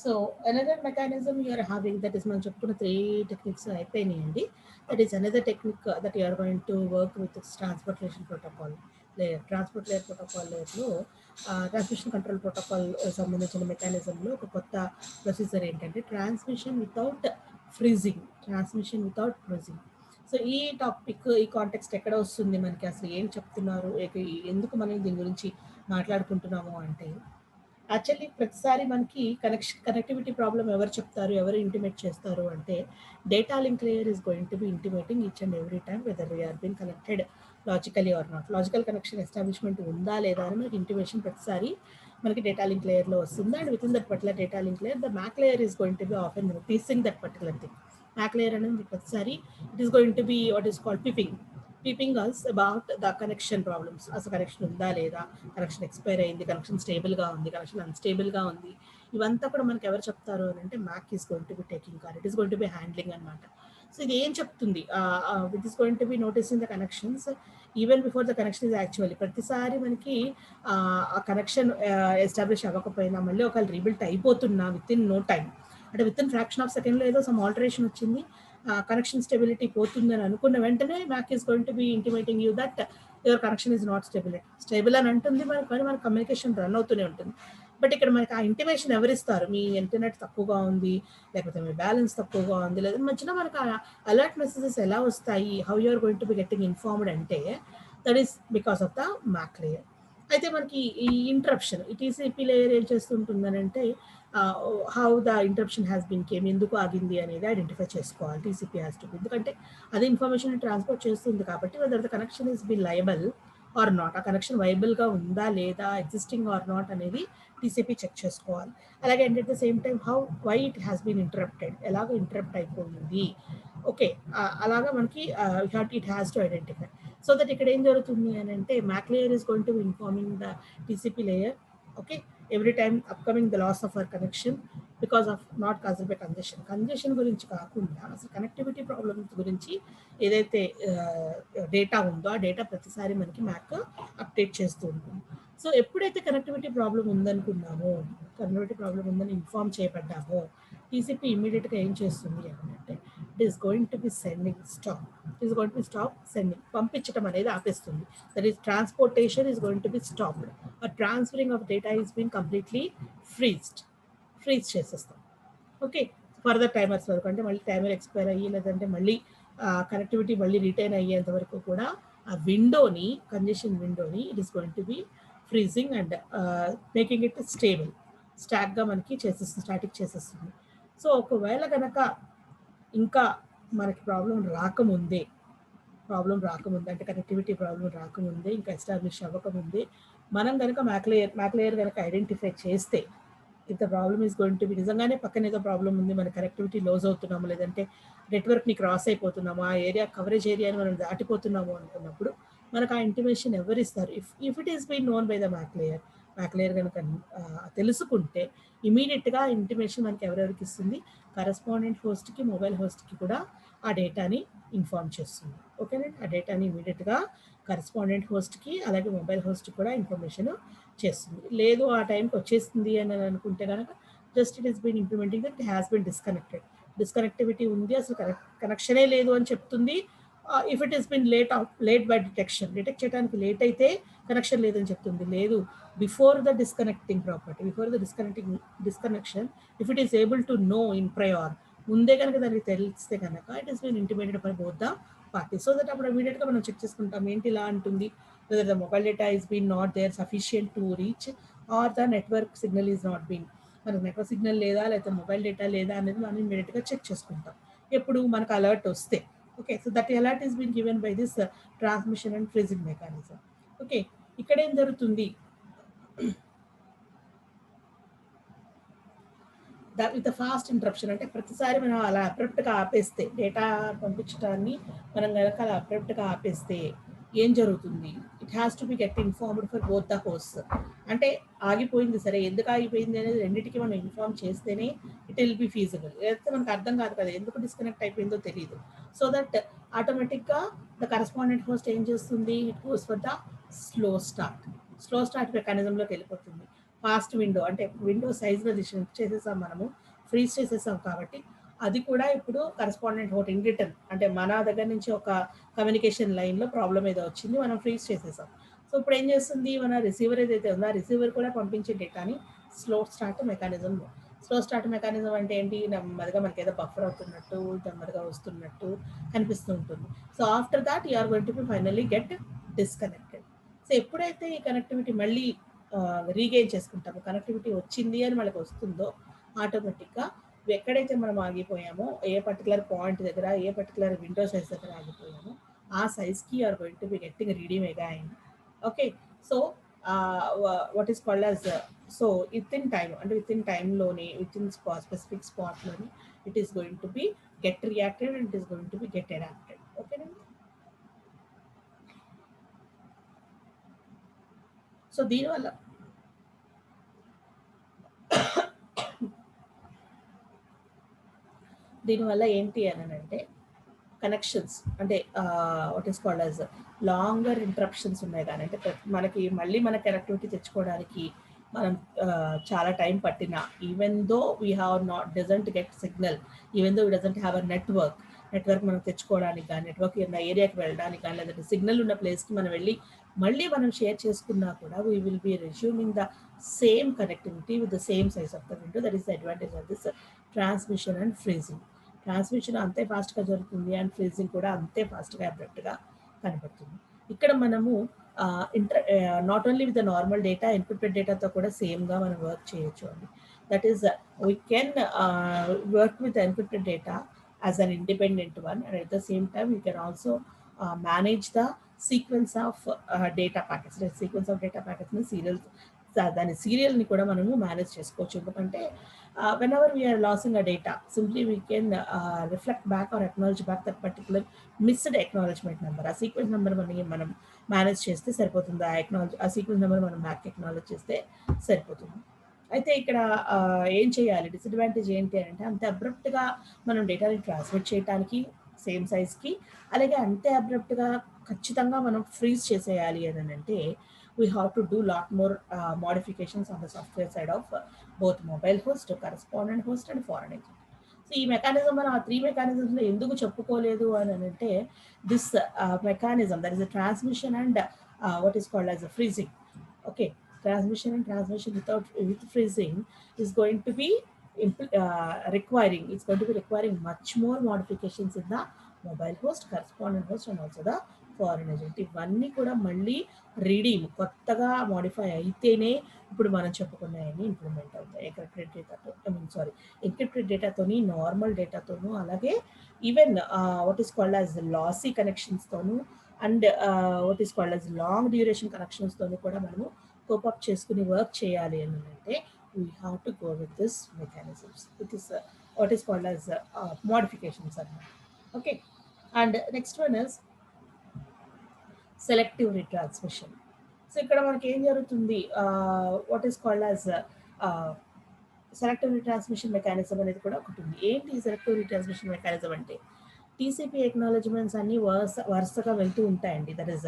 so another mechanism you are having, that is మనం చెప్పుకున్న 3 టెక్నిక్స్ అయిపోయినాయండి. That is another technique that you are going to work with transportation protocol layer. Transport layer protocol లేయర్లో ట్రాన్స్మిషన్ కంట్రోల్ ప్రోటోకాల్ సంబంధించిన మెకానిజంలో ఒక కొత్త ప్రొసీజర్ ఏంటంటే ట్రాన్స్మిషన్ వితౌట్ ఫ్రీజింగ్. సో ఈ టాపిక్, ఈ కాంటెక్స్ట్ ఎక్కడ వస్తుంది మనకి, అసలు ఏం చెప్తున్నారు, ఎందుకు మనం దీని గురించి మాట్లాడుకుంటున్నాము అంటే యాక్చువల్లీ ప్రతిసారి మనకి కనెక్టివిటీ ప్రాబ్లం ఎవరు చెప్తారు, ఎవరు ఇంటిమేట్ చేస్తారు అంటే data link layer is going to be intimating each and every time whether we are been connected logically or not. Logical connection establishment ఉందా లేదా అని మనకి ఇంటిమేషన్ ప్రతిసారి మనకి డేటా లింక్ లేయర్లో వస్తుంది. And with in that particular data link layer the MAC layer is going to be often noticing that particular thing. MAC layer అనేది ప్రతిసారి it is going to be what is called peeping us about the connection problems. అసలు కనెక్షన్ ఉందా లేదా, కనెక్షన్ ఎక్స్పైర్ అయింది, కనెక్షన్ స్టేబుల్గా ఉంది, కనెక్షన్ అన్స్టేబుల్గా ఉంది, ఇవంతా కూడా మనకి ఎవరు చెప్తారు అని అంటే MAC is going to be taking care, it is going to be handling అనమాట. సో ఇది ఏం చెప్తుంది, it is going to be noticing the connections even before the connection is actually. ప్రతిసారి మనకి ఆ కనెక్షన్ ఎస్టాబ్లిష్ అవ్వకపోయినా మళ్ళీ ఒకవేళ రీబిల్ట్ అయిపోతున్నా విత్ ఇన్ నో టైం, అంటే విత్ ఇన్ ఫ్రాక్షన్ ఆఫ్ సెకండ్లో ఏదో సమ్ ఆల్టరేషన్ వచ్చింది, కనెక్షన్ స్టెబిలిటీ పోతుందని అనుకున్న వెంటనే MAC is going to be intimating you that your connection is not stable అని అంటుంది మనకి, కానీ మన కమ్యూనికేషన్ రన్ అవుతూనే ఉంటుంది. బట్ ఇక్కడ మనకి ఆ ఇంటిమేషన్ ఎవరిస్తారు, మీ ఇంటర్నెట్ తక్కువగా ఉంది, లేకపోతే మీ బ్యాలెన్స్ తక్కువగా ఉంది, లేదా మధ్యలో మనకి అలర్ట్ మెసేజెస్ ఎలా వస్తాయి, how you are going to be getting informed అంటే that is because of the MAC layer. అయితే మనకి ఈ ఇంటరప్షన్ ఈ టీసీపీ లేయర్ ఏం చేస్తుంటుందని అంటే how the interruption has been came, ఎందుకు ఆగింది అనేది ఐడెంటిఫై చేసుకోవాలి. టీసీపీ హ్యాస్ టు బి, ఎందుకంటే అది ఇన్ఫర్మేషన్ ట్రాన్స్పోర్ట్ చేస్తుంది కాబట్టి whether the connection is be liable or not, ఆ కనెక్షన్ వైబుల్గా ఉందా లేదా, ఎగ్జిస్టింగ్ ఆర్ నాట్ అనేది టీసీపీ చెక్ చేసుకోవాలి. అలాగే and at the same time why it has been interrupted, ఎలాగో ఇంటరప్ట్ అయిపోయింది. ఓకే, అలాగా మనకి it has to identify. So that ఇక్కడ ఏం జరుగుతుంది అని అంటే MAC layer is going to be informing the TCP layer, okay, every time upcoming the loss of our connection because of not caused by congestion గురించి కాకుండా అసలు కనెక్టివిటీ ప్రాబ్లమ్స్ గురించి ఏదైతే డేటా ఉందో ఆ డేటా ప్రతిసారి మనకి మ్యాక్ అప్డేట్ చేస్తూ ఉంటుంది. సో ఎప్పుడైతే కనెక్టివిటీ ప్రాబ్లం ఉందనుకున్నామో, కనెక్టివిటీ ప్రాబ్లం ఉందని ఇన్ఫార్మ్ చేయబడ్డామో, టీసీపీ ఇమీడియట్గా ఏం చేస్తుంది అంటే it is going to be sending stop, it is going to stop sending, పంపించడం అనేది ఆపేస్తుంది. That is transportation is going to be stopped, ఆ transferring of data is been completely freeze చేసేస్తాం. ఓకే, ఫర్దర్ టైమర్స్ వరకు, అంటే మళ్ళీ టైమర్ ఎక్స్పైర్ అయ్యి లేదంటే మళ్ళీ కనెక్టివిటీ మళ్ళీ రిటైన్ అయ్యేంత వరకు కూడా ఆ విండోని, కంజెషన్ విండోని it is going to be freezing and making it stable, static చేసేస్తుంది. సో ఒకవేళ కనుక ఇంకా మనకి ప్రాబ్లం రాకముందే అంటే కనెక్టివిటీ ప్రాబ్లం రాకముందే, ఇంకా ఎస్టాబ్లిష్ అవ్వకముందే మనం కనుక మ్యాక్ లేయర్ కనుక ఐడెంటిఫై చేస్తే, if the problem is going to B, నిజంగానే పక్కన ఏదో ప్రాబ్లం ఉంది, మన కనెక్టివిటీ లోజ్ అవుతున్నాము లేదంటే నెట్వర్క్ని క్రాస్ అయిపోతున్నాము, ఆ ఏరియా కవరేజ్ ఏరియాని మనం దాటిపోతున్నాము అనుకున్నప్పుడు మనకు ఆ ఇంటిమేషన్ ఎవరు ఇస్తారు? If it is been known by the MAC layer కనుక తెలుసుకుంటే ఇమీడియట్గా ఇంటిమేషన్ మనకి ఎవరెవరికి ఇస్తుంది? కరెస్పాండెంట్ హోస్ట్కి, మొబైల్ హోస్ట్కి కూడా ఆ డేటాని ఇన్ఫార్మ్ చేస్తుంది. ఓకేనండి, ఆ డేటాని ఇమీడియట్గా కరెస్పాండెంట్ హోస్ట్కి అలాగే మొబైల్ హోస్ట్కి కూడా ఇన్ఫర్మేషన్ చేస్తుంది. లేదు ఆ టైంకి వచ్చేస్తుంది అని అనుకుంటే కనుక just it is been implementing that it has been disconnectivity ఉంది, అసలు కనెక్షనే లేదు అని చెప్తుంది. If it is been late by detect చేయడానికి లేట్ అయితే కనెక్షన్ లేదని చెప్తుంది. లేదు, before the disconnection if it is able to know in prior, ముందే కనుక దానికి తెలిస్తే కనుక it is been intimated by both the party. So that అప్పుడు ఇమీడియట్గా మనం చెక్ చేసుకుంటాం ఏంటి ఇలా అంటుంది, whether the mobile data is been not there sufficient to reach or the network signal is not being, మనకు నెట్వర్క్ సిగ్నల్ లేదా లేకపోతే మొబైల్ డేటా లేదా అనేది మనం ఇమీడియట్గా చెక్ చేసుకుంటాం ఎప్పుడు మనకు అలర్ట్ వస్తే. Okay, so that alert is been given by this transmission and freezing mechanism. Okay, ఇక్కడ ఏం జరుగుతుంది, విత్ ఫాస్ట్ ఇంటరప్షన్, అంటే ప్రతిసారి మనం అలా అబ్రప్ట్గా ఆపేస్తే, డేటా పంపించడాన్ని మనం కనుక అలా అబ్రప్ట్గా ఆపేస్తే ఏం జరుగుతుంది? It has to be get informed for both the host, అంటే ఆగిపోయింది సరే, ఎందుకు ఆగిపోయింది అనేది రెండింటికి మనం ఇన్ఫార్మ్ చేస్తేనే ఇట్ విల్ బి ఫీజిబుల్. లేకపోతే మనకు అర్థం కాదు కదా ఎందుకు డిస్కనెక్ట్ అయిపోయిందో తెలియదు. సో దట్ ఆటోమేటిక్గా ద కరెస్పాండెంట్ హోస్ట్ ఏం చేస్తుంది? It goes for the slow start మెకానిజంలోకి వెళ్ళిపోతుంది. ఫాస్ట్ విండో, అంటే విండో సైజ్లో చేసేసాం, మనము ఫ్రీజ్ చేసేసాం కాబట్టి అది కూడా ఇప్పుడు కరెస్పాండెంట్ హోస్ట్ ఇన్ రిటర్న్, అంటే మన దగ్గర నుంచి ఒక కమ్యూనికేషన్ లైన్లో ప్రాబ్లం ఏదో వచ్చింది, మనం ఫ్రీజ్ చేసేసాం. సో ఇప్పుడు ఏం చేస్తుంది, మన రిసీవర్ ఏదైతే ఉందో ఆ రిసీవర్ కూడా పంపించే డేటాని స్లో స్టార్ట్ మెకానిజం అంటే ఏంటి, నెమ్మదిగా మనకి ఏదో బఫర్ అవుతున్నట్టు, నెమ్మదిగా వస్తున్నట్టు కనిపిస్తూ ఉంటుంది. So after that you're going to be finally get disconnected. So ఎప్పుడైతే ఈ కనెక్టివిటీ మళ్ళీ రీగెయిన్ చేసుకుంటాము, కనెక్టివిటీ వచ్చింది అని మనకు వస్తుందో ఆటోమేటిక్గా ఎక్కడైతే మనం ఆగిపోయామో, ఏ పర్టికులర్ పాయింట్ దగ్గర, ఏ పర్టికులర్ విండో సైజ్ దగ్గర ఆగిపోయామో ఆ సైజ్కి are going to be getting ready mega అయింది. Okay, so what is called as, so within టైంలోనే విత్ ఇన్ స్పెసిఫిక్ స్పాట్లోనే it is going to be get reacted and it is going to be get adapted. ఓకేనండి, సో దీనివల్ల ఏంటి అని అంటే కనెక్షన్స్, అంటే what is called as longer interruptions ఉన్నాయి కానీ, అంటే మనకి మళ్ళీ మన కనెక్టివిటీ తెచ్చుకోవడానికి మనం చాలా టైం పట్టినా, even though we doesn't get signal, even though we doesn't have a network మనం తెచ్చుకోవడానికి కానీ, నెట్వర్క్ ఉన్న ఏరియాకి వెళ్ళడానికి కానీ, లేదంటే సిగ్నల్ ఉన్న ప్లేస్కి మనం వెళ్ళి మళ్ళీ మనం షేర్ చేసుకున్నా కూడా we will B resuming the same connectivity with the same size of the window. That is the advantage of this transmission and freezing. Transmission అంతే ఫాస్ట్గా జరుగుతుంది అండ్ ఫ్రీజింగ్ కూడా అంతే ఫాస్ట్గా అబ్రప్ట్గా కనబడుతుంది. ఇక్కడ మనము not only with the normal data, encrypted డేటాతో కూడా సేమ్గా మనం వర్క్ చేయొచ్చు అండి. That is, we can work with the encrypted data as an independent one, and at the same time we can also manage the sequence of data packets. The sequence of data packets ని సీరియల్ దాని సీరియల్ని కూడా మనము మేనేజ్ చేసుకోవచ్చు. ఎందుకంటే whenever we are losing a data, simply we can reflect back or acknowledge back that particular missed acknowledgement number. ఆ సీక్వెన్స్ నెంబర్ మనం మేనేజ్ చేస్తే సరిపోతుంది. ఆ సీక్వెన్స్ నెంబర్ మనం బ్యాక్ అక్నాలెడ్జ్ చేస్తే సరిపోతుంది. అయితే ఇక్కడ ఏం చేయాలి, డిసడ్వాంటేజ్ ఏంటి అంటే అంతే అబ్రప్ట్గా మనం డేటాని ట్రాన్స్మిట్ చేయడానికి సేమ్ సైజ్కి, అలాగే అంతే అబ్రప్ట్గా ఖచ్చితంగా మనం ఫ్రీజ్ చేసేయాలి అని అంటే we have to do lot more modifications on the software side of both mobile host, correspondent host and foreign agent. So ఈ మెకానిజం మనం ఆ 3 మెకానిజమ్స్లో ఎందుకు చెప్పుకోలేదు అని అంటే this mechanism, that is a transmission and what is called as a freezing. Okay, transmission and transmission with freezing is going to be requiring much more modifications in the mobile host, correspondent host and also the foreign agent. ఇవన్నీ కూడా మళ్ళీ రీడీమ్ కొత్తగా మోడిఫై అయితేనే ఇప్పుడు మనం చెప్పుకున్నాయని ఇంప్లిమెంట్ అవుతాయి. ఎన్క్రిప్టెడ్ డేటాతోని, నార్మల్ డేటాతోనూ, అలాగే even what is called as lossy కనెక్షన్స్తోనూ and what is called as long duration కనెక్షన్స్తోనూ కూడా మనము కోపప్ చేసుకుని వర్క్ చేయాలి అని అంటే we have to go with this mechanisms. It is what is called as modifications. Okay, and next one is selective retransmission. So ఇక్కడ మనకి ఏం జరుగుతుంది, what is called as selective retransmission mechanism అనేది కూడా ఒకటి ఉంది. ఏంటి ఈ సెలెక్టివ్ రిట్రాన్స్మిషన్ మెకానిజం అంటే టీసీపీ ఎక్నాలజ్మెంట్స్ అన్ని వరుసగా వెళ్తూ ఉంటాయండి. That is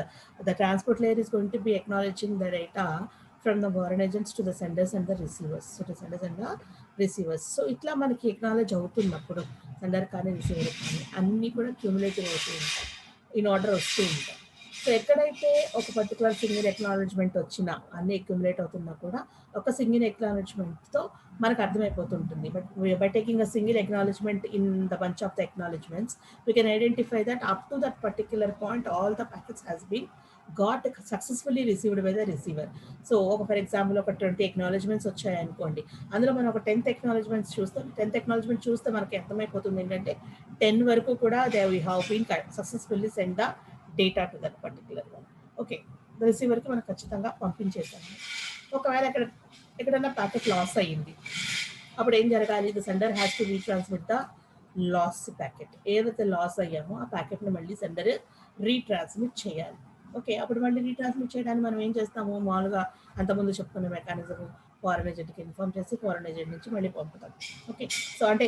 the transport layer is going to be acknowledging the data from the foreign agents to the senders and the receivers. So ఇట్లా మనకి ఎక్నాలజ్ అవుతున్నప్పుడు సెండర్ కానీ రిసీవర్ కానీ అన్నీ కూడా క్యూములేటివ్ అవుతూ ఉంటాయి, ఇన్ ఆర్డర్ వస్తూ ఉంటాయి. సో ఎక్కడైతే ఒక పర్టికులర్ సింగిల్ ఎక్నాలజ్మెంట్ వచ్చినా, అన్ని అక్యుములేట్ అవుతున్నా కూడా ఒక సింగిల్ ఎక్నాలజ్మెంట్తో మనకు అర్థమైపోతుంటుంది. But by taking a single acknowledgement in the bunch of the acknowledgements we can identify that up to that particular point all the packets has been got successfully received by the receiver. So for example ఒక 20 ఎక్నాలజ్మెంట్స్ వచ్చాయనుకోండి, అందులో మనం ఒక 10th ఎక్నాలజ్మెంట్స్ చూస్తాం. 10th ఎక్నాలజ్మెంట్ చూస్తే మనకి అర్థమైపోతుంది ఏంటంటే 10 వరకు కూడా they we have been successfully send the data to that particular one. Okay, రిసీవర్కి మనం ఖచ్చితంగా పంపించేసాము. ఒకవేళ ఎక్కడైనా ప్యాకెట్ లాస్ అయ్యింది, అప్పుడు ఏం జరగాలి, the sender has to retransmit the loss packet. ఏదైతే లాస్ అయ్యామో ఆ ప్యాకెట్ని మళ్ళీ సెండర్ రీట్రాన్స్మిట్ చేయాలి. ఓకే, అప్పుడు మళ్ళీ రీట్రాన్స్మిట్ చేయడానికి మనం ఏం చేస్తాము, మామూలుగా అంతకుముందు చెప్పుకున్న మెకానిజం ఫారెన్ ఏజెంట్కి ఇన్ఫార్మ్ చేసి ఫారెన్ ఏజెంట్ నుంచి మళ్ళీ పంపుతాం. ఓకే, సో అంటే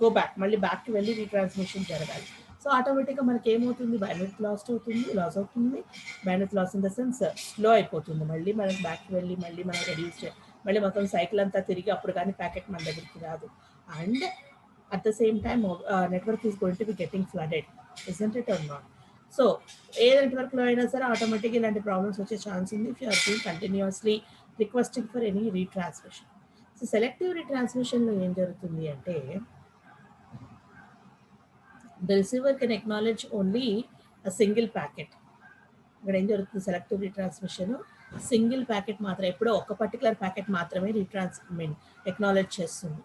గో బ్యాక్, మళ్ళీ బ్యాక్కి వెళ్ళి రీట్రాన్స్మిషన్ జరగాలి. సో ఆటోమేటిక్గా మనకి ఏమవుతుంది, బ్యాండ్విడ్త్ లాస్ అవుతుంది. Bandwidth loss in the sense slow అయిపోతుంది. మళ్ళీ మనకి బ్యాక్కి వెళ్ళి మళ్ళీ మనం రెడ్యూస్ మళ్ళీ మొత్తం సైకిల్ అంతా తిరిగి అప్పుడు కానీ ప్యాకెట్ మన దగ్గరికి రాదు. And at the same time network is going to be getting flooded, isn't it or not? సో ఏ నెట్వర్క్లో అయినా సరే ఆటోమేటిక్గా ఇలాంటి ప్రాబ్లమ్స్ వచ్చే ఛాన్స్ ఉంది if you are being continuously requesting for any retransmission. So selective రీట్రాన్స్మిషన్లో ఏం జరుగుతుంది అంటే the receiver can acknowledge only a single packet. ఇక్కడ ఏం జరుగుతుంది, సెలెక్టివ్ రీట్రాన్స్మిషన్ సింగిల్ ప్యాకెట్ మాత్రం, ఎప్పుడో ఒక పర్టికులర్ ప్యాకెట్ మాత్రమే ఎక్నాలెడ్జ్ చేస్తుంది.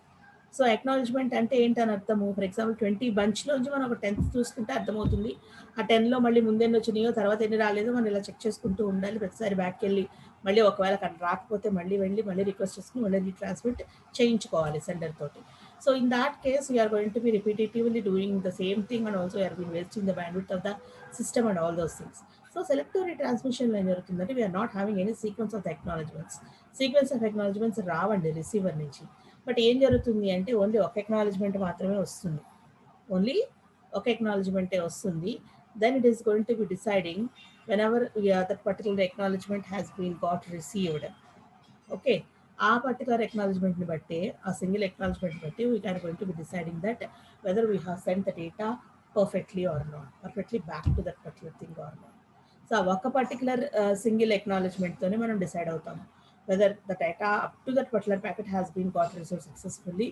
సో ఎక్నాలజ్మెంట్ అంటే ఏంటని అర్థము, ఫర్ ఎగ్జాంపుల్ 20 బంచ్లోంచి మనం ఒక 10th చూసుకుంటే అర్థమవుతుంది. ఆ 10లో మళ్ళీ ముందెన్ని వచ్చినాయో తర్వాత ఎన్ని రాలేదో మనం ఇలా చెక్ చేసుకుంటూ ఉండాలి. ప్రతిసారి బ్యాక్కి వెళ్ళి మళ్ళీ ఒకవేళ అక్కడ రాకపోతే మళ్ళీ వెళ్ళి మళ్ళీ రిక్వెస్ట్ చేసుకుని మళ్ళీ రీట్రాన్స్మిట్ చేయించుకోవాలి సెండర్ తోటి. So in that case, we are going to be repetitively doing the same thing and also we are being wasting the bandwidth of the system and all those things. So selective retransmission lo em jarugundante, we are not having any sequence of the acknowledgements. Sequence of acknowledgements రావండి రిసీవర్ నుంచి. బట్ ఏం జరుగుతుంది అంటే ఓన్లీ ఒక ఎక్నాలజ్మెంట్ మాత్రమే వస్తుంది, ఓన్లీ ఒక ఎక్నాలజ్మెంటే వస్తుంది. Then it is going to be deciding whenever that particular acknowledgement has been got received. Okay, ఆ పర్టికులర్ ఎక్నాలజ్మెంట్ని బట్టి, ఆ సింగిల్ ఎక్నాలజ్మెంట్ బట్టి we are going to be deciding that whether we have sent the data perfectly or not, perfectly back to that particular thing or not. So ఒక పర్టికులర్ సింగిల్ ఎక్నాలజ్మెంట్తోనే మనం డిసైడ్ అవుతాము whether the data up to that particular packet has been got received successfully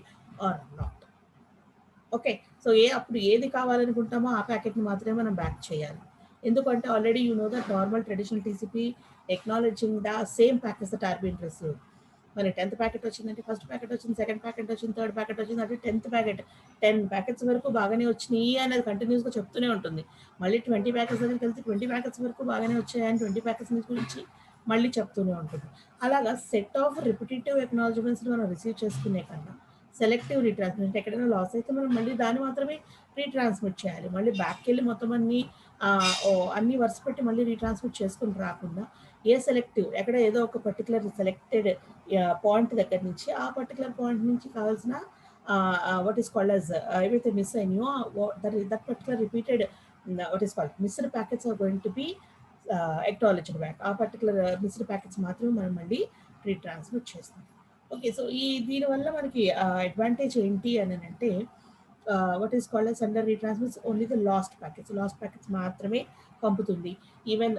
or not. Okay, so అప్పుడు ఏది కావాలనుకుంటామో ఆ ప్యాకెట్ని మాత్రమే మనం బ్యాక్ చేయాలి. ఎందుకంటే already you know that normal traditional TCP acknowledging the same packets that are being received. మరి 10th ప్యాకెట్ వచ్చిందంటే ఫస్ట్ ప్యాకెట్ వచ్చింది, సెకండ్ ప్యాకెట్ వచ్చింది, థర్డ్ ప్యాకెట్ వచ్చింది, అంటే 10th ప్యాకెట్ 10 ప్యాకెట్స్ వరకు బాగానే వచ్చినాయి అనేది కంటిన్యూస్గా చెప్తూనే ఉంటుంది. మళ్ళీ 20 ప్యాకెట్స్ దగ్గరికి వెళ్తే 20 ప్యాకెట్స్ వరకు బాగానే వచ్చాయని 20 ప్యాకెట్స్ గురించి మళ్ళీ చెప్తూనే ఉంటుంది. అలాగా సెట్ ఆఫ్ రిపిటేటివ్ ఎక్నాలజ్మెంట్స్ని మనం రిసీవ్ చేసుకునే కన్నా సెలెక్టివ్ రీట్రాన్స్మిషన్, ఎక్కడైనా లాస్ అయితే మనం మళ్ళీ దాన్ని మాత్రమే రీట్రాన్స్మిట్ చేయాలి. మళ్ళీ బ్యాక్కి వెళ్ళి మొత్తం అన్ని వరుస పెట్టి మళ్ళీ రీట్రాన్స్మిట్ చేసుకుని రాకుండా సెలెక్టివ్ ఎక్కడ ఏదో ఒక పర్టికులర్ సెలెక్టెడ్ పాయింట్ దగ్గర నుంచి ఆ పర్టికులర్ పాయింట్ నుంచి కావాల్సిన వాట్ ఈస్ కాల్డ్ యాజ్ ఏవైతే మిస్ అయినాయో that particular repeated what is called missed packets are going to be acknowledged back. ఆ పర్టికులర్ మిస్డ్ ప్యాకెట్స్ మాత్రమే మనం మళ్ళీ రీట్రాన్స్మిట్ చేస్తాం. ఓకే, సో దీనివల్ల మనకి అడ్వాంటేజ్ ఏంటి అని అంటే what is called sender retransmits only the lost packets మాత్రమే పంపుతుంది. Even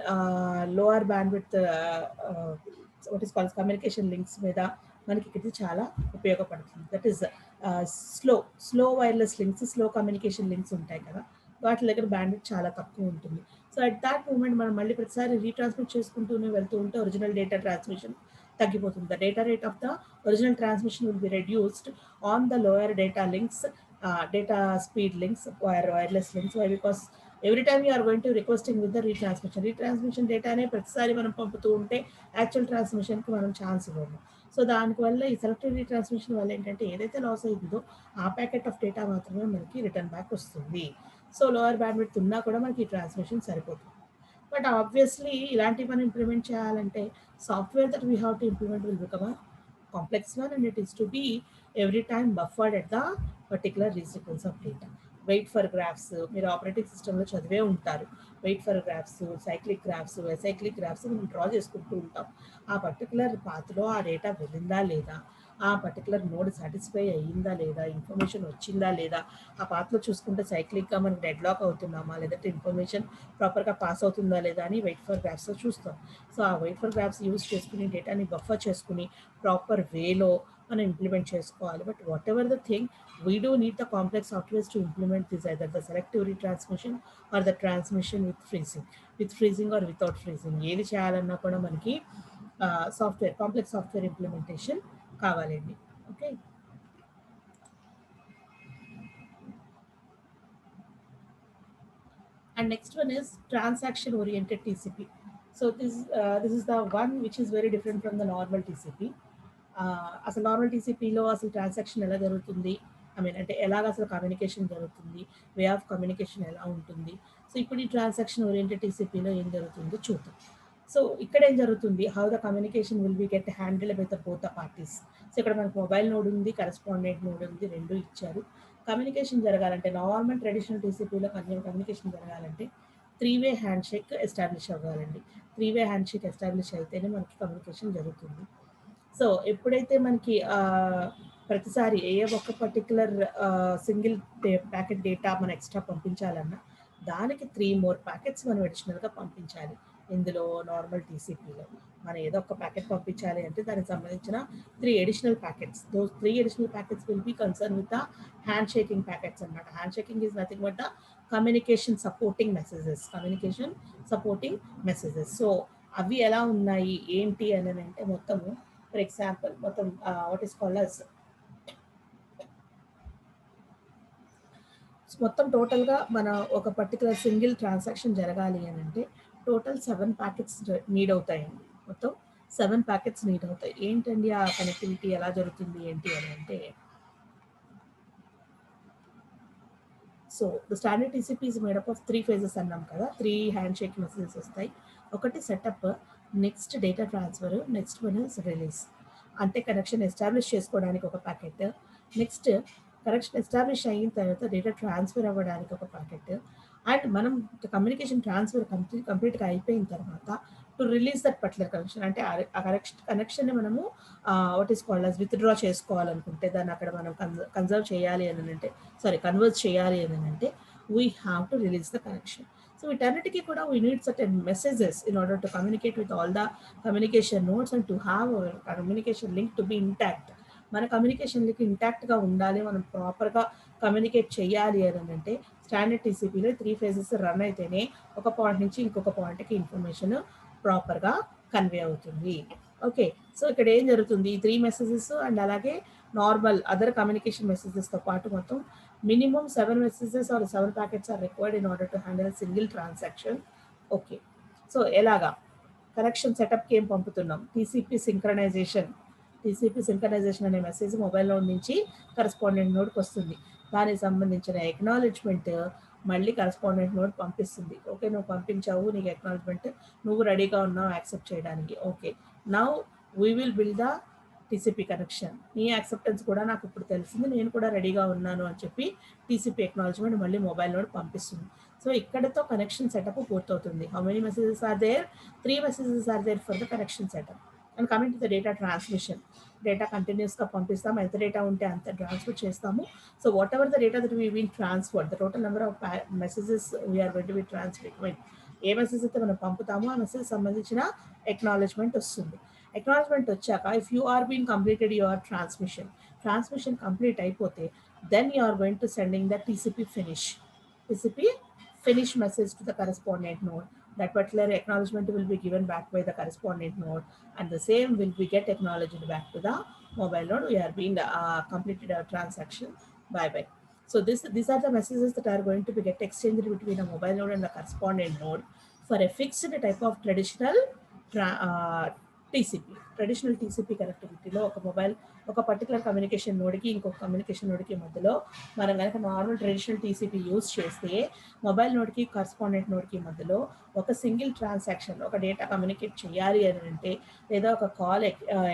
lower bandwidth what is called communication links మీద మనకి ఇది చాలా ఉపయోగపడుతుంది. That is slow wireless links, slow communication links ఉంటాయి కదా, వాటి దగ్గర బ్యాండ్ చాలా తక్కువ ఉంటుంది. సో అట్ దాట్ మూమెంట్ మనం మళ్ళీ ప్రతిసారి రీట్రాన్స్మిట్ చేసుకుంటూనే వెళ్తూ ఉంటే ఒరిజినల్ డేటా ట్రాన్స్మిషన్ తగ్గిపోతుంది. The data rate of the original transmission will be reduced on the lower data links, data speed links, wireless links. Why? Because every time you are going to requesting with the retransmission data అనే ప్రతిసారి మనం పంపుతూ ఉంటే యాక్చువల్ ట్రాన్స్మిషన్కి మనం ఛాన్స్ ఇవ్వము. సో దానివల్ల ఈ సెలెక్టివ్ రీట్రాన్స్మిషన్ వల్ల ఏంటంటే ఏదైతే లాస్ అయిందో ఆ ప్యాకెట్ ఆఫ్ డేటా మాత్రమే మనకి రిటర్న్ బ్యాక్ వస్తుంది. సో లోవర్ బ్యాండ్ విడ్త్ ఉన్నా కూడా మనకి ఈ ట్రాన్స్మిషన్ సరిపోతుంది. బట్ ఆబ్వియస్లీ ఇలాంటివి మనం ఇంప్లిమెంట్ చేయాలంటే software that we have to implement will become complex one, and it is to be every time buffered at the particular resequence of data. Wait for graphs మీరు ఆపరేటింగ్ సిస్టంలో చదివే ఉంటారు. Wait for graphs, cyclic graphs, acyclic graphs మనం డ్రా చేసుకుంటూ ఉంటాం. ఆ పర్టికులర్ పాత్లో ఆ డేటా వెళ్ళిందా లేదా, ఆ పర్టికులర్ నోడ్ సాటిస్ఫై అయ్యిందా లేదా, ఇన్ఫర్మేషన్ వచ్చిందా లేదా, ఆ పాత్లో చూసుకుంటే సైక్లిక్గా మనం డెడ్ లాక్ అవుతున్నామా, లేదంటే ఇన్ఫర్మేషన్ ప్రాపర్గా పాస్ అవుతుందా లేదా అని వెయిట్ ఫర్ గ్రాఫ్స్లో చూస్తాం. సో ఆ వెయిట్ ఫర్ గ్రాఫ్స్ యూజ్ చేసుకుని డేటాని బఫర్ చేసుకుని ప్రాపర్ వేలో మనం ఇంప్లిమెంట్ చేసుకోవాలి. But what ever the thing, we do need the complex softwares to implement this, either the selective retransmission or the transmission with freezing or without freezing. ఏది చేయాలన్నా కూడా మనకి సాఫ్ట్వేర్, కాంప్లెక్స్ సాఫ్ట్వేర్ ఇంప్లిమెంటేషన్ కావాలండి. Okay, and next one is transaction oriented TCP. So this is the one which is very different from the normal TCP. అసలు నార్మల్ టీసీపీలో అసలు ట్రాన్సాక్షన్ ఎలా జరుగుతుంది, అంటే ఎలాగ అసలు కమ్యూనికేషన్ జరుగుతుంది, వే ఆఫ్ కమ్యూనికేషన్ ఎలా ఉంటుంది. సో ఇప్పుడు ఈ ట్రాన్సాక్షన్ ఓరియంటెడ్ టీసీపీలో ఏం జరుగుతుందో చూద్దాం. సో ఇక్కడ ఏం జరుగుతుంది, how the communication will be get handle by the both the parties. So ఇక్కడ మనకు మొబైల్ నోడ్ ఉంది, కరెస్పాండెంట్ నోడ్ ఉంది, రెండు ఇచ్చారు. కమ్యూనికేషన్ జరగాలంటే నార్మల్ ట్రెడిషనల్ టీసీపీలో కమ్యూనికేషన్ జరగాలంటే 3-way హ్యాండ్ షేక్ ఎస్టాబ్లిష్ అవ్వాలండి. 3-way హ్యాండ్ షేక్ ఎస్టాబ్లిష్ అయితేనే మనకి కమ్యూనికేషన్ జరుగుతుంది. సో ఎప్పుడైతే మనకి ప్రతిసారి ఒక్క పర్టికులర్ సింగిల్ ప్యాకెట్ డేటా మనం ఎక్స్ట్రా పంపించాలన్నా దానికి 3 more ప్యాకెట్స్ మనం అడిషనల్గా పంపించాలి. ఇందులో నార్మల్ టీసీపీలో మనం ఏదో ఒక ప్యాకెట్ పంపించాలి అంటే దానికి సంబంధించిన 3 additional packets. Those 3 additional packets will be concern with the handshaking packets అనమాట. Handshaking is nothing but the communication supporting messages. So అవి ఎలా ఉన్నాయి ఏంటి అని అంటే మొత్తము, ఫర్ ఎగ్జాంపుల్ మొత్తం వాట్ ఈస్ కాల్డ్ అస్ మొత్తం టోటల్గా మన ఒక పర్టికులర్ సింగిల్ ట్రాన్సాక్షన్ జరగాలి అని అంటే టోటల్ 7 ప్యాకెట్స్ నీడ్ అవుతాయండి. మొత్తం 7 ప్యాకెట్స్ నీడ్ అవుతాయి. ఏంటండి ఆ కనెక్టివిటీ ఎలా జరుగుతుంది ఏంటి అని అంటే, so the standard TCP is made up of 3 phases అన్నాం కదా. 3 హ్యాండ్ షేక్ మెసేజెస్ వస్తాయి. ఒకటి setup, next data transfer, next one is release. అంటే కనెక్షన్ ఎస్టాబ్లిష్ చేసుకోవడానికి ఒక ప్యాకెట్, నెక్స్ట్ కనెక్షన్ ఎస్టాబ్లిష్ అయిన తర్వాత డేటా ట్రాన్స్ఫర్ అవ్వడానికి ఒక ప్యాకెట్, అండ్ మనం కమ్యూనికేషన్ ట్రాన్స్ఫర్ కంప్లీట్గా అయిపోయిన తర్వాత to release that particular connection. అంటే ఆ కనెక్షన్ని మనము what is called as withdraw చేసుకోవాలనుకుంటే, దాన్ని అక్కడ మనం కన్వర్ట్ చేయాలి అని అంటే we have to release the connection. So వీటన్నిటికీ కూడా we need certain messages in order to communicate with all the communication nodes and to have our communication link to be intact. మన కమ్యూనికేషన్ లింక్ ఇంటాక్ట్గా ఉండాలి, మనం ప్రాపర్గా కమ్యూనికేట్ చేయాలి అని అంటే స్టాండర్డ్ టీసీపీలో 3 phases రన్ అయితేనే ఒక పాయింట్ నుంచి ఇంకొక పాయింట్కి ఇన్ఫర్మేషన్ ప్రాపర్గా కన్వే అవుతుంది. ఓకే. సో ఇక్కడ ఏం జరుగుతుంది? ఈ 3 మెసేజెస్ అండ్ అలాగే నార్మల్ అదర్ కమ్యూనికేషన్ మెసేజెస్‌తో పాటు మొత్తం minimum 7 messages or 7 packets are required in order to handle single transaction. Okay. So ఎలాగా? కనెక్షన్ సెటప్‌కి ఏం పంపుతున్నాం? టీసీపీ సింక్రనైజేషన్ అనే మెసేజ్ మొబైల్ నోడ్ నుంచి కరెస్పాండెంట్ నోడ్‌కి వస్తుంది. దానికి సంబంధించిన ఎక్నాలెడ్జ్‌మెంట్ మళ్ళీ కరెస్పాండెంట్ నోడ్ పంపిస్తుంది. ఓకే. నువ్వు పంపించావు. నీకు ఎక్నాలెడ్జ్‌మెంట్ నువ్వు రెడీగా ఉన్నావు యాక్సెప్ట్ చేయడానికి. Okay. Now we will build the TCP connection. నీ యాక్సెప్టెన్స్ కూడా నాకు ఇప్పుడు తెలిసింది. నేను కూడా రెడీగా ఉన్నాను అని చెప్పి టీసీపీ ఎక్నాలెడ్జ్‌మెంట్ మళ్ళీ మొబైల్ నోడ్ పంపిస్తుంది. సో ఇక్కడతో కనెక్షన్ సెటప్ పూర్తవుతుంది. How many messages are there? 3 messages are there for the connection setup. And coming to the data transmission, data కంటిన్యూస్గా పంపిస్తాం. ఎంత డేటా ఉంటే అంత ట్రాన్స్ఫర్ చేస్తాము. So whatever the data that we been transferred, the total number of messages we're going to be transfer. ఏ మెసేజ్ అయితే మనం పంపుతామో ఆ మెసేజ్ సంబంధించిన ఎక్నాలెడ్జ్మెంట్ వస్తుంది. ఎక్నాలెడ్జ్మెంట్ వచ్చాక if you are been completed your transmission complete అయిపోతే then you are going to sending the TCP finish message to the correspondent node. That particular acknowledgement will be given back by the correspondent node, and the same will be get acknowledged back to the mobile node. We are being completed our transaction. Bye bye. So these are the messages that are going to be get exchanged between a mobile node and the correspondent node for a fixed type of traditional TCP. Traditional TCP కనెక్టివిటీలో ఒక పర్టికులర్ కమ్యూనికేషన్ నోడ్కి ఇంకొక కమ్యూనికేషన్ నోడ్కి మధ్యలో మనం కనుక నార్మల్ ట్రెడిషనల్ టీసీపీ యూజ్ చేస్తే మొబైల్ నోడ్కి కరెస్పాండెంట్ నోడ్కి మధ్యలో ఒక సింగిల్ ట్రాన్సాక్షన్, ఒక డేటా కమ్యూనికేట్ చేయాలి అని అంటే లేదా ఒక కాల్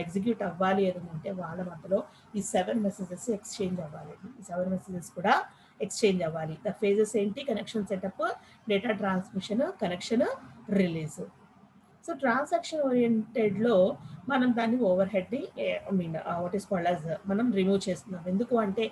ఎగ్జిక్యూట్ అవ్వాలి అని అంటే వాళ్ళ మధ్యలో ఈ 7 మెసేజెస్ ఎక్స్చేంజ్ అవ్వాలి. ఈ 7 మెసేజెస్ కూడా ఎక్స్చేంజ్ అవ్వాలి. ద ఫేజెస్ ఏంటి? Connection setup, data transmission, connection release. So transaction ఓరియంటెడ్లో మనం దాన్ని ఓవర్ హెడ్ని వాట్ ఈస్ కాల్డ్ యాజ్ మనం రిమూవ్ చేస్తున్నాం. ఎందుకు అంటే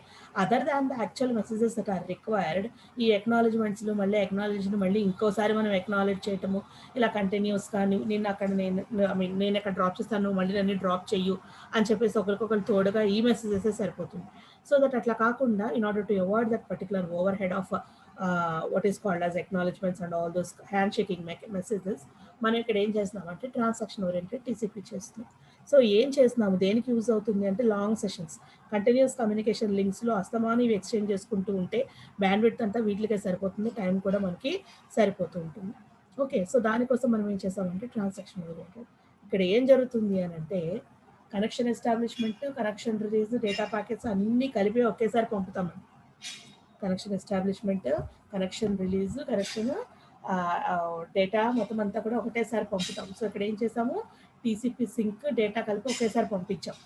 other than the actual messages that are required, ఈ ఎక్నాలెడ్జ్మెంట్స్లో మళ్ళీ ఇంకోసారి మనం ఎక్నాలెడ్జ్ చేయటము, ఇలా కంటిన్యూస్గా నేను అక్కడ డ్రాప్ చేస్తాను, మళ్ళీ నన్ను డ్రాప్ చెయ్యు అని చెప్పేసి ఒకరికొకరు తోడుగా ఈ మెసేజెస్ సరిపోతుంది. సో దట్ అట్లా కాకుండా in order to avoid that particular over head of what is called as acknowledgements and all those handshaking messages, మనం ఇక్కడ ఏం చేస్తున్నామంటే ట్రాన్సాక్షన్ ఓరియంటెడ్ టీసీపీ చేస్తున్నాం. సో ఏం చేస్తున్నాము, దేనికి యూజ్ అవుతుంది అంటే లాంగ్ సెషన్స్, కంటిన్యూస్ కమ్యూనికేషన్ లింక్స్లో అస్తమానం ఇవి ఎక్స్చేంజ్ చేసుకుంటూ ఉంటే బ్యాండ్విడ్త్ అంతా వీటికే సరిపోతుంది, టైం కూడా మనకి సరిపోతూ ఉంటుంది. ఓకే. సో దానికోసం మనం ఏం చేస్తామంటే ట్రాన్సాక్షన్ ఓరియంటెడ్. ఇక్కడ ఏం జరుగుతుంది అని అంటే connection establishment, connection release, data packets అన్నీ కలిపి ఒకేసారి పంపుతామండి. Connection establishment, connection release, connection data మొత్తం అంతా కూడా ఒకటేసారి పంపుతాం. సో ఇక్కడ ఏం చేసాము, టీసీపీ సింక్ డేటా కలిపి ఒకేసారి పంపించాం.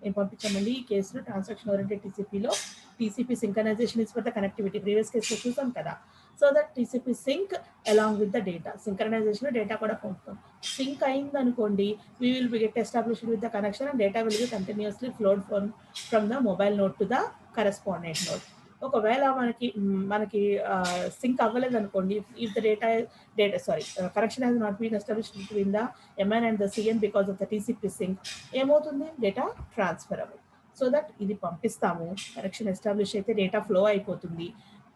ఏం పంపించామండి ఈ కేసులో ట్రాన్సాక్షన్ ఓరియంటెడ్ టీసీపీలో TCP synchronization is for the connectivity. Previous కేసులో చూసాం కదా. So that TCP sync along with the data, synchronization data కూడా పంపుతాం. సింక్ అయింది అనుకోండి, we will be get established with the connection and data will be continuously flowed from the mobile node to the correspondent node. ఒకవేళ మనకి సింక్ అవ్వలేదు అనుకోండి, if the connection has not been established between the MN and the CN because of the TCP sync, ఏమవుతుంది, డేటా ట్రాన్స్ఫర్ అవ్వదు. సో దట్ ఇది పంపిస్తాము, కనెక్షన్ ఎస్టాబ్లిష్ అయితే డేటా ఫ్లో అయిపోతుంది.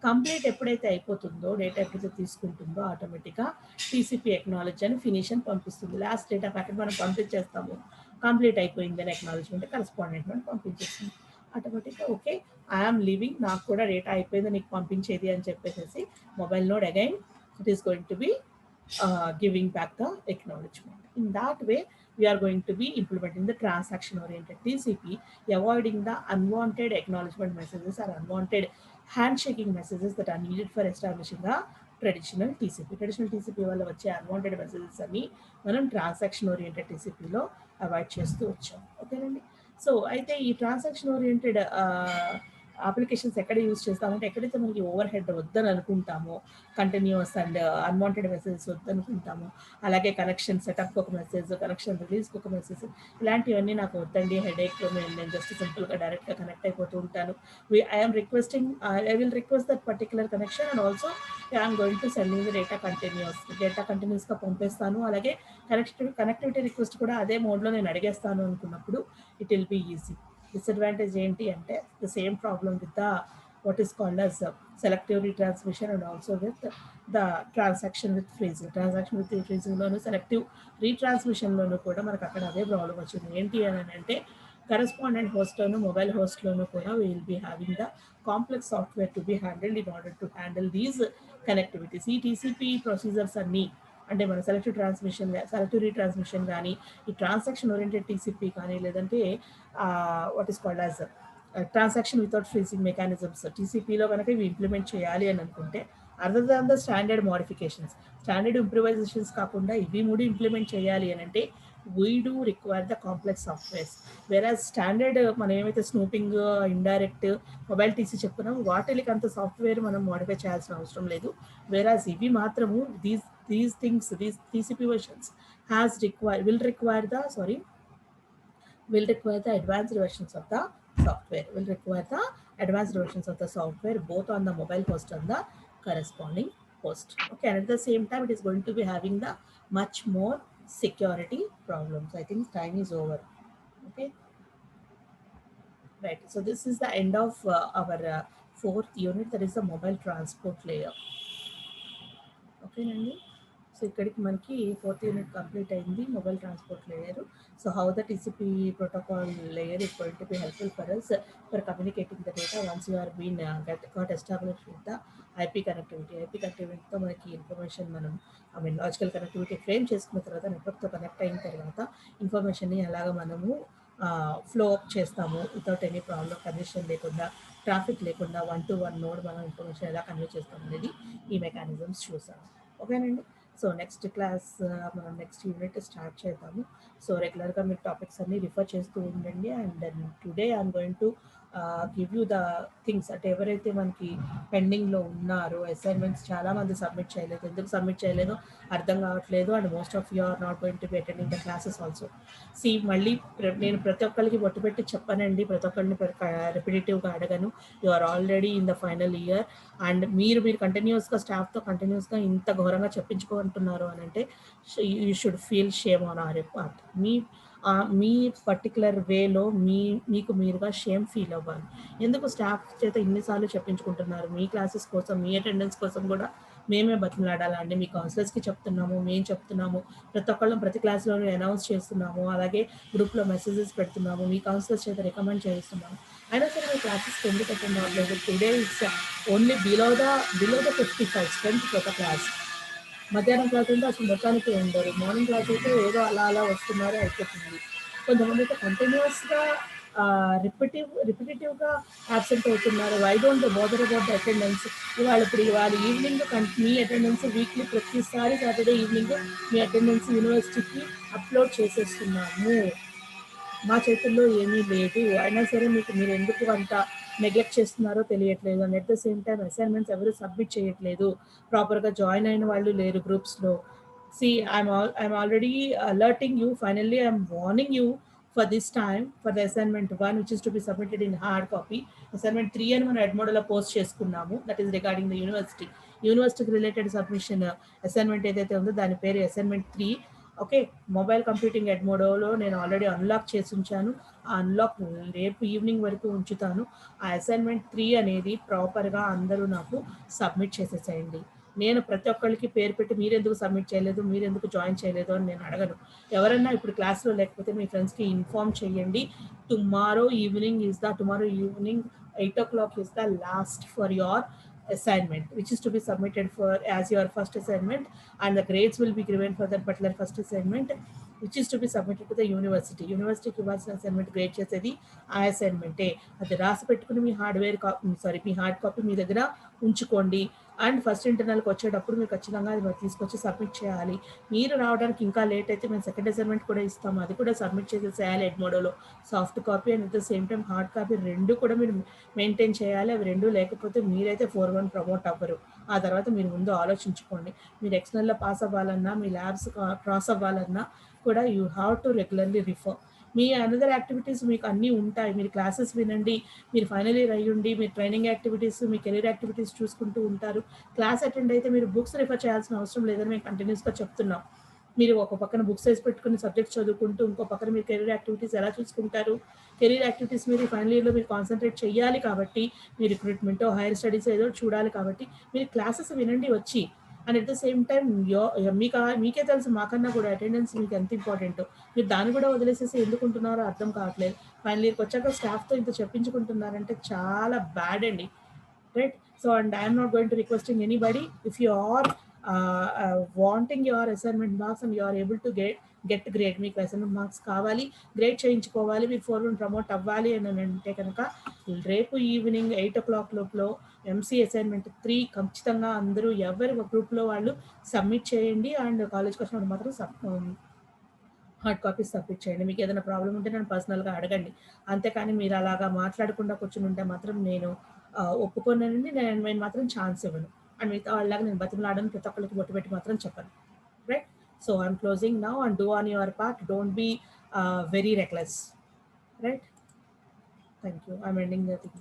కంప్లీట్ ఎప్పుడైతే అయిపోతుందో, డేటా ఎప్పుడైతే తీసుకుంటుందో ఆటోమేటిక్గా టీసీపీ ఎక్నాలెడ్జ్ అని ఫినిష్ అని పంపిస్తుంది. లాస్ట్ డేటా ప్యాకెట్ మనం పంపించేస్తాము, కంప్లీట్ అయిపోయిందని ఎక్నాలెడ్జ్మెంట్ కరెస్పాండెంట్ మనం పంపించేస్తుంది. ఆటోమేటిక్గా ఓకే ఐఎమ్ లీవింగ్, నాకు కూడా డేటా అయిపోయింది నీకు పంపించేది అని చెప్పేసి mobile node again it is going to be giving back the acknowledgement. In that way we are going to be implementing the transaction oriented TCP, avoiding the unwanted acknowledgement messages or unwanted handshaking messages that are needed for establishing a traditional TCP వల్ల వచ్చే అన్వాంటెడ్ మెసేజెస్ అన్ని మనం ట్రాన్సాక్షన్ ఓరియంటెడ్ టీసీపీలో అవాయిడ్ చేస్తూ వచ్చాం. ఓకేనండి. సో అయితే ఈ ట్రాన్సాక్షన్ ఓరియంటెడ్ అప్లికేషన్స్ ఎక్కడ యూజ్ చేస్తామంటే ఎక్కడైతే మనకి ఓవర్ హెడ్ వద్దని అనుకుంటామో, కంటిన్యూస్ అండ్ అన్వాంటెడ్ మెసేజెస్ వద్దనుకుంటామో, అలాగే కనెక్షన్ సెటప్కి ఒక మెసేజ్, కనెక్షన్ రిలీజ్కి ఒక మెసేజ్, ఇలాంటివన్నీ నాకు వద్దండి, హెడేక్లో నేను జస్ట్ సింపుల్గా డైరెక్ట్గా కనెక్ట్ అయిపోతూ ఉంటాను. I will request that particular connection and also I'm going to sending the data కంటిన్యూస్గా పంపిస్తాను. అలాగే కనెక్టివిటీ రిక్వెస్ట్ కూడా అదే మోడ్లో నేను అడిగేస్తాను అనుకున్నప్పుడు it will be easy. Disadvantage ఏంటి అంటే the same problem with the what is called as selective retransmission, and also with the transaction with freezing. Transaction with freezing లోను సెలెక్టివ్ రీట్రాన్స్మిషన్లోను కూడా మనకు అక్కడ అదే ప్రాబ్లం వచ్చింది. ఏంటి అని అంటే కరెస్పాండెంట్ హోస్ట్లోను మొబైల్ హోస్ట్లోను కూడా we will be having the complex software to be handled in order to handle these connectivities. ఈ టీసీపీ ప్రొసీజర్స్ అన్నీ అంటే మన సెలెక్టివ్ ట్రాన్స్మిషన్ సెలెక్టివ్ రీట్రాన్స్మిషన్ కానీ ఈ ట్రాన్సాక్షన్ ఓరియంటెడ్ టీసీపీ కానీ లేదంటే what is called as transaction without freezing mechanisms టీసీపీలో కనుక ఇవి ఇంప్లిమెంట్ చేయాలి అని అనుకుంటే other than the standard modifications standard improvisations కాకుండా ఇవి మూడు ఇంప్లిమెంట్ చేయాలి అని అంటే we do require the complex softwares. వేరే స్టాండర్డ్ మనం ఏమైతే స్నూపింగ్ ఇండైరెక్ట్ మొబైల్ టీసీ చెప్పుకున్నాం వాటికి అంత సాఫ్ట్వేర్ మనం మోడిఫై చేయాల్సిన అవసరం లేదు. వేరే ఇవి మాత్రము these things, these TCP versions will require the advanced versions of the software, both on the mobile host and the corresponding host. Okay, and at the same time it is going to be having the much more security problems. I think time is over. Okay, right, so this is the end of our fourth unit, that is the mobile transport layer. Okay Nandi, so ఇక్కడికి మనకి ఫోర్త్ యూనిట్ కంప్లీట్ అయింది, mobile transport layer. So how the TCP protocol layer is going to be helpful for us for communicating the data once you are been got establish with the IP కనెక్టివిటీతో మనకి ఇన్ఫర్మేషన్ మనం లాజికల్ కనెక్టివిటీ ఫ్రేమ్ చేసుకున్న తర్వాత నెట్వర్క్తో కనెక్ట్ అయిన తర్వాత ఇన్ఫర్మేషన్ని ఎలాగ మనము ఫ్లో అప్ చేస్తాము వితౌట్ ఎనీ ప్రాబ్లం, కండిషన్ లేకుండా, ట్రాఫిక్ లేకుండా 1-to-1 నోడ్ మనం ఇన్ఫర్మేషన్ ఎలా కన్వే చేస్తాం అనేది ఈ మెకానిజమ్స్ చూసాము. ఓకేనండి, సో నెక్స్ట్ క్లాస్ మనం నెక్స్ట్ యూనిట్ స్టార్ట్ చేద్దాము. సో రెగ్యులర్గా మీరు టాపిక్స్ అన్ని రిఫర్ చేస్తూ ఉండండి. And then today I'm going to give you the things అంటే ఎవరైతే మనకి పెండింగ్లో ఉన్నారో అసైన్మెంట్స్ చాలామంది సబ్మిట్ చేయలేదు, ఎందుకు సబ్మిట్ చేయలేదో అర్థం కావట్లేదు. And most of you are not going to be attending the classes also. మళ్ళీ నేను ప్రతి ఒక్కరికి బొట్టు పెట్టి చెప్పానండి, ప్రతి ఒక్కరిని రిపిటేటివ్గా అడగను. You are already in the final year and మీరు కంటిన్యూస్గా స్టాఫ్తో కంటిన్యూస్గా ఇంత ఘోరంగా చెప్పించుకుంటున్నారు అని అంటే you should feel shame on our part. మీ పర్టికులర్ వేలో మీకు మీరుగా షేమ్ ఫీల్ అవ్వాలి. ఎందుకు స్టాఫ్ చేత ఇన్నిసార్లు చెప్పించుకుంటున్నారు? మీ క్లాసెస్ కోసం, మీ అటెండెన్స్ కోసం కూడా మేమే బతిమలాడాలండి. మీ కౌన్సిలర్స్కి చెప్తున్నాము, మేము చెప్తున్నాము, ప్రతి ఒక్కళ్ళం ప్రతి క్లాస్లోనూ అనౌన్స్ చేస్తున్నాము, అలాగే గ్రూప్లో మెసేజెస్ పెడుతున్నాము, మీ కౌన్సిలర్స్ చేత రికమెండ్ చేస్తున్నాము. అయినా సరే మీ క్లాసెస్కి ఎందుకు అటెండ్ అవ్వలేదు? Today it's only below the 55 strength ఒక క్లాస్. మధ్యాహ్నం క్లాస్ అంటే అసలు మొత్తానికి ఉండరు, మార్నింగ్ క్లాస్ అయితే ఏదో అలా వస్తున్నారు అయిపోతుంది. కొంతమంది అయితే కంటిన్యూస్గా రిపిటేటివ్గా యాబ్సెంట్ అవుతున్నారు. Why don't bother about the attendance? ఇవాళ ఈవినింగ్ మీ అటెండెన్స్ వీక్లీ ప్రతిసారి సాటర్డే ఈవినింగ్ మీ అటెండెన్స్ యూనివర్సిటీకి అప్లోడ్ చేసేస్తున్నాము. మా చేతుల్లో ఏమీ లేదు, అయినా సరే మీరు ఎందుకు అంత నెగ్లెక్ట్ చేస్తున్నారో తెలియట్లేదు. And at the same time assignments ఎవరు సబ్మిట్ చేయట్లేదు, ప్రాపర్గా జాయిన్ అయిన వాళ్ళు లేరు గ్రూప్స్లో. I'm already alerting you, finally I'm warning you for this time for the assignment 1 which is to be submitted in hard copy. Assignment 3 అని మనం ఎడ్మోడోలో పోస్ట్ చేసుకున్నాము, దట్ ఈస్ రిగార్డింగ్ ద యూనివర్సిటీకి రిలేటెడ్ సబ్మిషన్ అసైన్మెంట్ ఏదైతే ఉందో దాని పేరు అసైన్మెంట్ 3. ఓకే, మొబైల్ కంప్యూటింగ్ ఎడ్మోడోలో నేను ఆల్రెడీ అన్లాక్ చేసి ఉంచాను, ఆ అన్లాక్ రేపు ఈవినింగ్ వరకు ఉంచుతాను. ఆ అసైన్మెంట్ 3 అనేది ప్రాపర్గా అందరూ నాకు సబ్మిట్ చేసేసేయండి. నేను ప్రతి ఒక్కరికి పేరు పెట్టి మీరెందుకు సబ్మిట్ చేయలేదు, మీరెందుకు జాయిన్ చేయలేదు అని నేను అడగను. ఎవరన్నా ఇప్పుడు క్లాస్లో లేకపోతే మీ ఫ్రెండ్స్కి ఇన్ఫార్మ్ చేయండి. Tomorrow evening 8 o'clock is the last for your assignment which is to be submitted for as your first assignment, and the grades will be given for that particular first assignment which is to be submitted to the యూనివర్సిటీకి ఇవ్వాల్సిన అసైన్మెంట్ గ్రేడ్ చేసేది ఆ అసైన్మెంటే. అది రాసి పెట్టుకుని మీ హార్డ్ కాపీ మీ దగ్గర ఉంచుకోండి. అండ్ ఫస్ట్ ఇంటర్నల్కి వచ్చేటప్పుడు మీరు ఖచ్చితంగా అది తీసుకొచ్చి సబ్మిట్ చేయాలి. మీరు రావడానికి ఇంకా లేట్ అయితే మేము సెకండ్ అసైన్మెంట్ కూడా ఇస్తాము, అది కూడా సబ్మిట్ చేసేసేయాలి ఎడ్మోడోలో. Soft copy and at the same time hard copy రెండు కూడా మీరు మెయింటైన్ చేయాలి. అవి రెండు లేకపోతే మీరైతే 4-1 ప్రమోట్ అవ్వరు. ఆ తర్వాత మీరు ముందు ఆలోచించుకోండి. మీరు ఎక్స్టర్నల్లో పాస్ అవ్వాలన్నా, మీ ల్యాబ్స్ క్రాస్ అవ్వాలన్నా కూడా you have to regularly refer. Me another activities మీకు అన్నీ ఉంటాయి, మీరు క్లాసెస్ వినండి, మీరు ఫైనల్ ఇయర్ అయ్యుండి మీరు ట్రైనింగ్ యాక్టివిటీస్, మీ కెరీర్ యాక్టివిటీస్ చూసుకుంటూ ఉంటారు. క్లాస్ అటెండ్ అయితే మీరు బుక్స్ రిఫర్ చేయాల్సిన అవసరం లేదని మేము కంటిన్యూస్గా చెప్తున్నాం. మీరు ఒక పక్కన బుక్స్ వేసి పెట్టుకుని సబ్జెక్ట్స్ చదువుకుంటూ ఇంకో పక్కన మీరు కెరీర్ యాక్టివిటీస్ ఎలా చూసుకుంటారు? కెరీర్ యాక్టివిటీస్ మీద ఫైనల్ ఇయర్‌లో మీరు కాన్సంట్రేట్ చేయాలి కాబట్టి, మీ రిక్రూట్‌మెంటో, హైర్ స్టడీస్ ఏదో చూడాలి కాబట్టి, మీరు క్లాసెస్ వినండి వచ్చి. And at the same time మీకే తెలుసు మాకన్నా కూడా అటెండెన్స్ మీకు ఎంత ఇంపార్టెంటో. మీరు దాన్ని కూడా వదిలేసేసి ఎందుకుంటున్నారో అర్థం కావట్లేదు. ఫైనల్ ఇయర్‌కి వచ్చాక స్టాఫ్‌తో ఇంత చెప్పించుకుంటున్నారంటే చాలా బ్యాడ్ అండి. Right? So, and I am not going to requesting anybody. If you are wanting your assignment marks and you are able to get grade, మీకు అసైన్మెంట్ మార్క్స్ కావాలి, గ్రేడ్ చేయించుకోవాలి, మీకు 4 ప్రమోట్ అవ్వాలి అని అంటే కనుక రేపు ఈవినింగ్ 8:00 లోపల ఎంసీ అసైన్మెంట్ 3 ఖచ్చితంగా అందరూ ఎవరి గ్రూప్లో వాళ్ళు సబ్మిట్ చేయండి. అండ్ కాలేజ్కి వచ్చినప్పుడు మాత్రం హార్డ్ కాపీస్ సబ్మిట్ చేయండి. మీకు ఏదైనా ప్రాబ్లమ్ ఉంటే నన్ను పర్సనల్‌గా అడగండి. అంతేకాని మీరు అలాగా మాట్లాడకుండా కూర్చొని ఉంటే మాత్రం నేను ఒప్పుకోనండి. నేను మాత్రం ఛాన్స్ ఇవ్వను. అండ్ మిగతా వాళ్ళలాగా నేను బతిమలాడను. ప్రతి ఒక్కళ్ళకి బొట్టు పెట్టి మాత్రం చెప్పను. Right? So, I am closing now and do on your part. Don't be very reckless. Right? Thank you. I am ending the thing.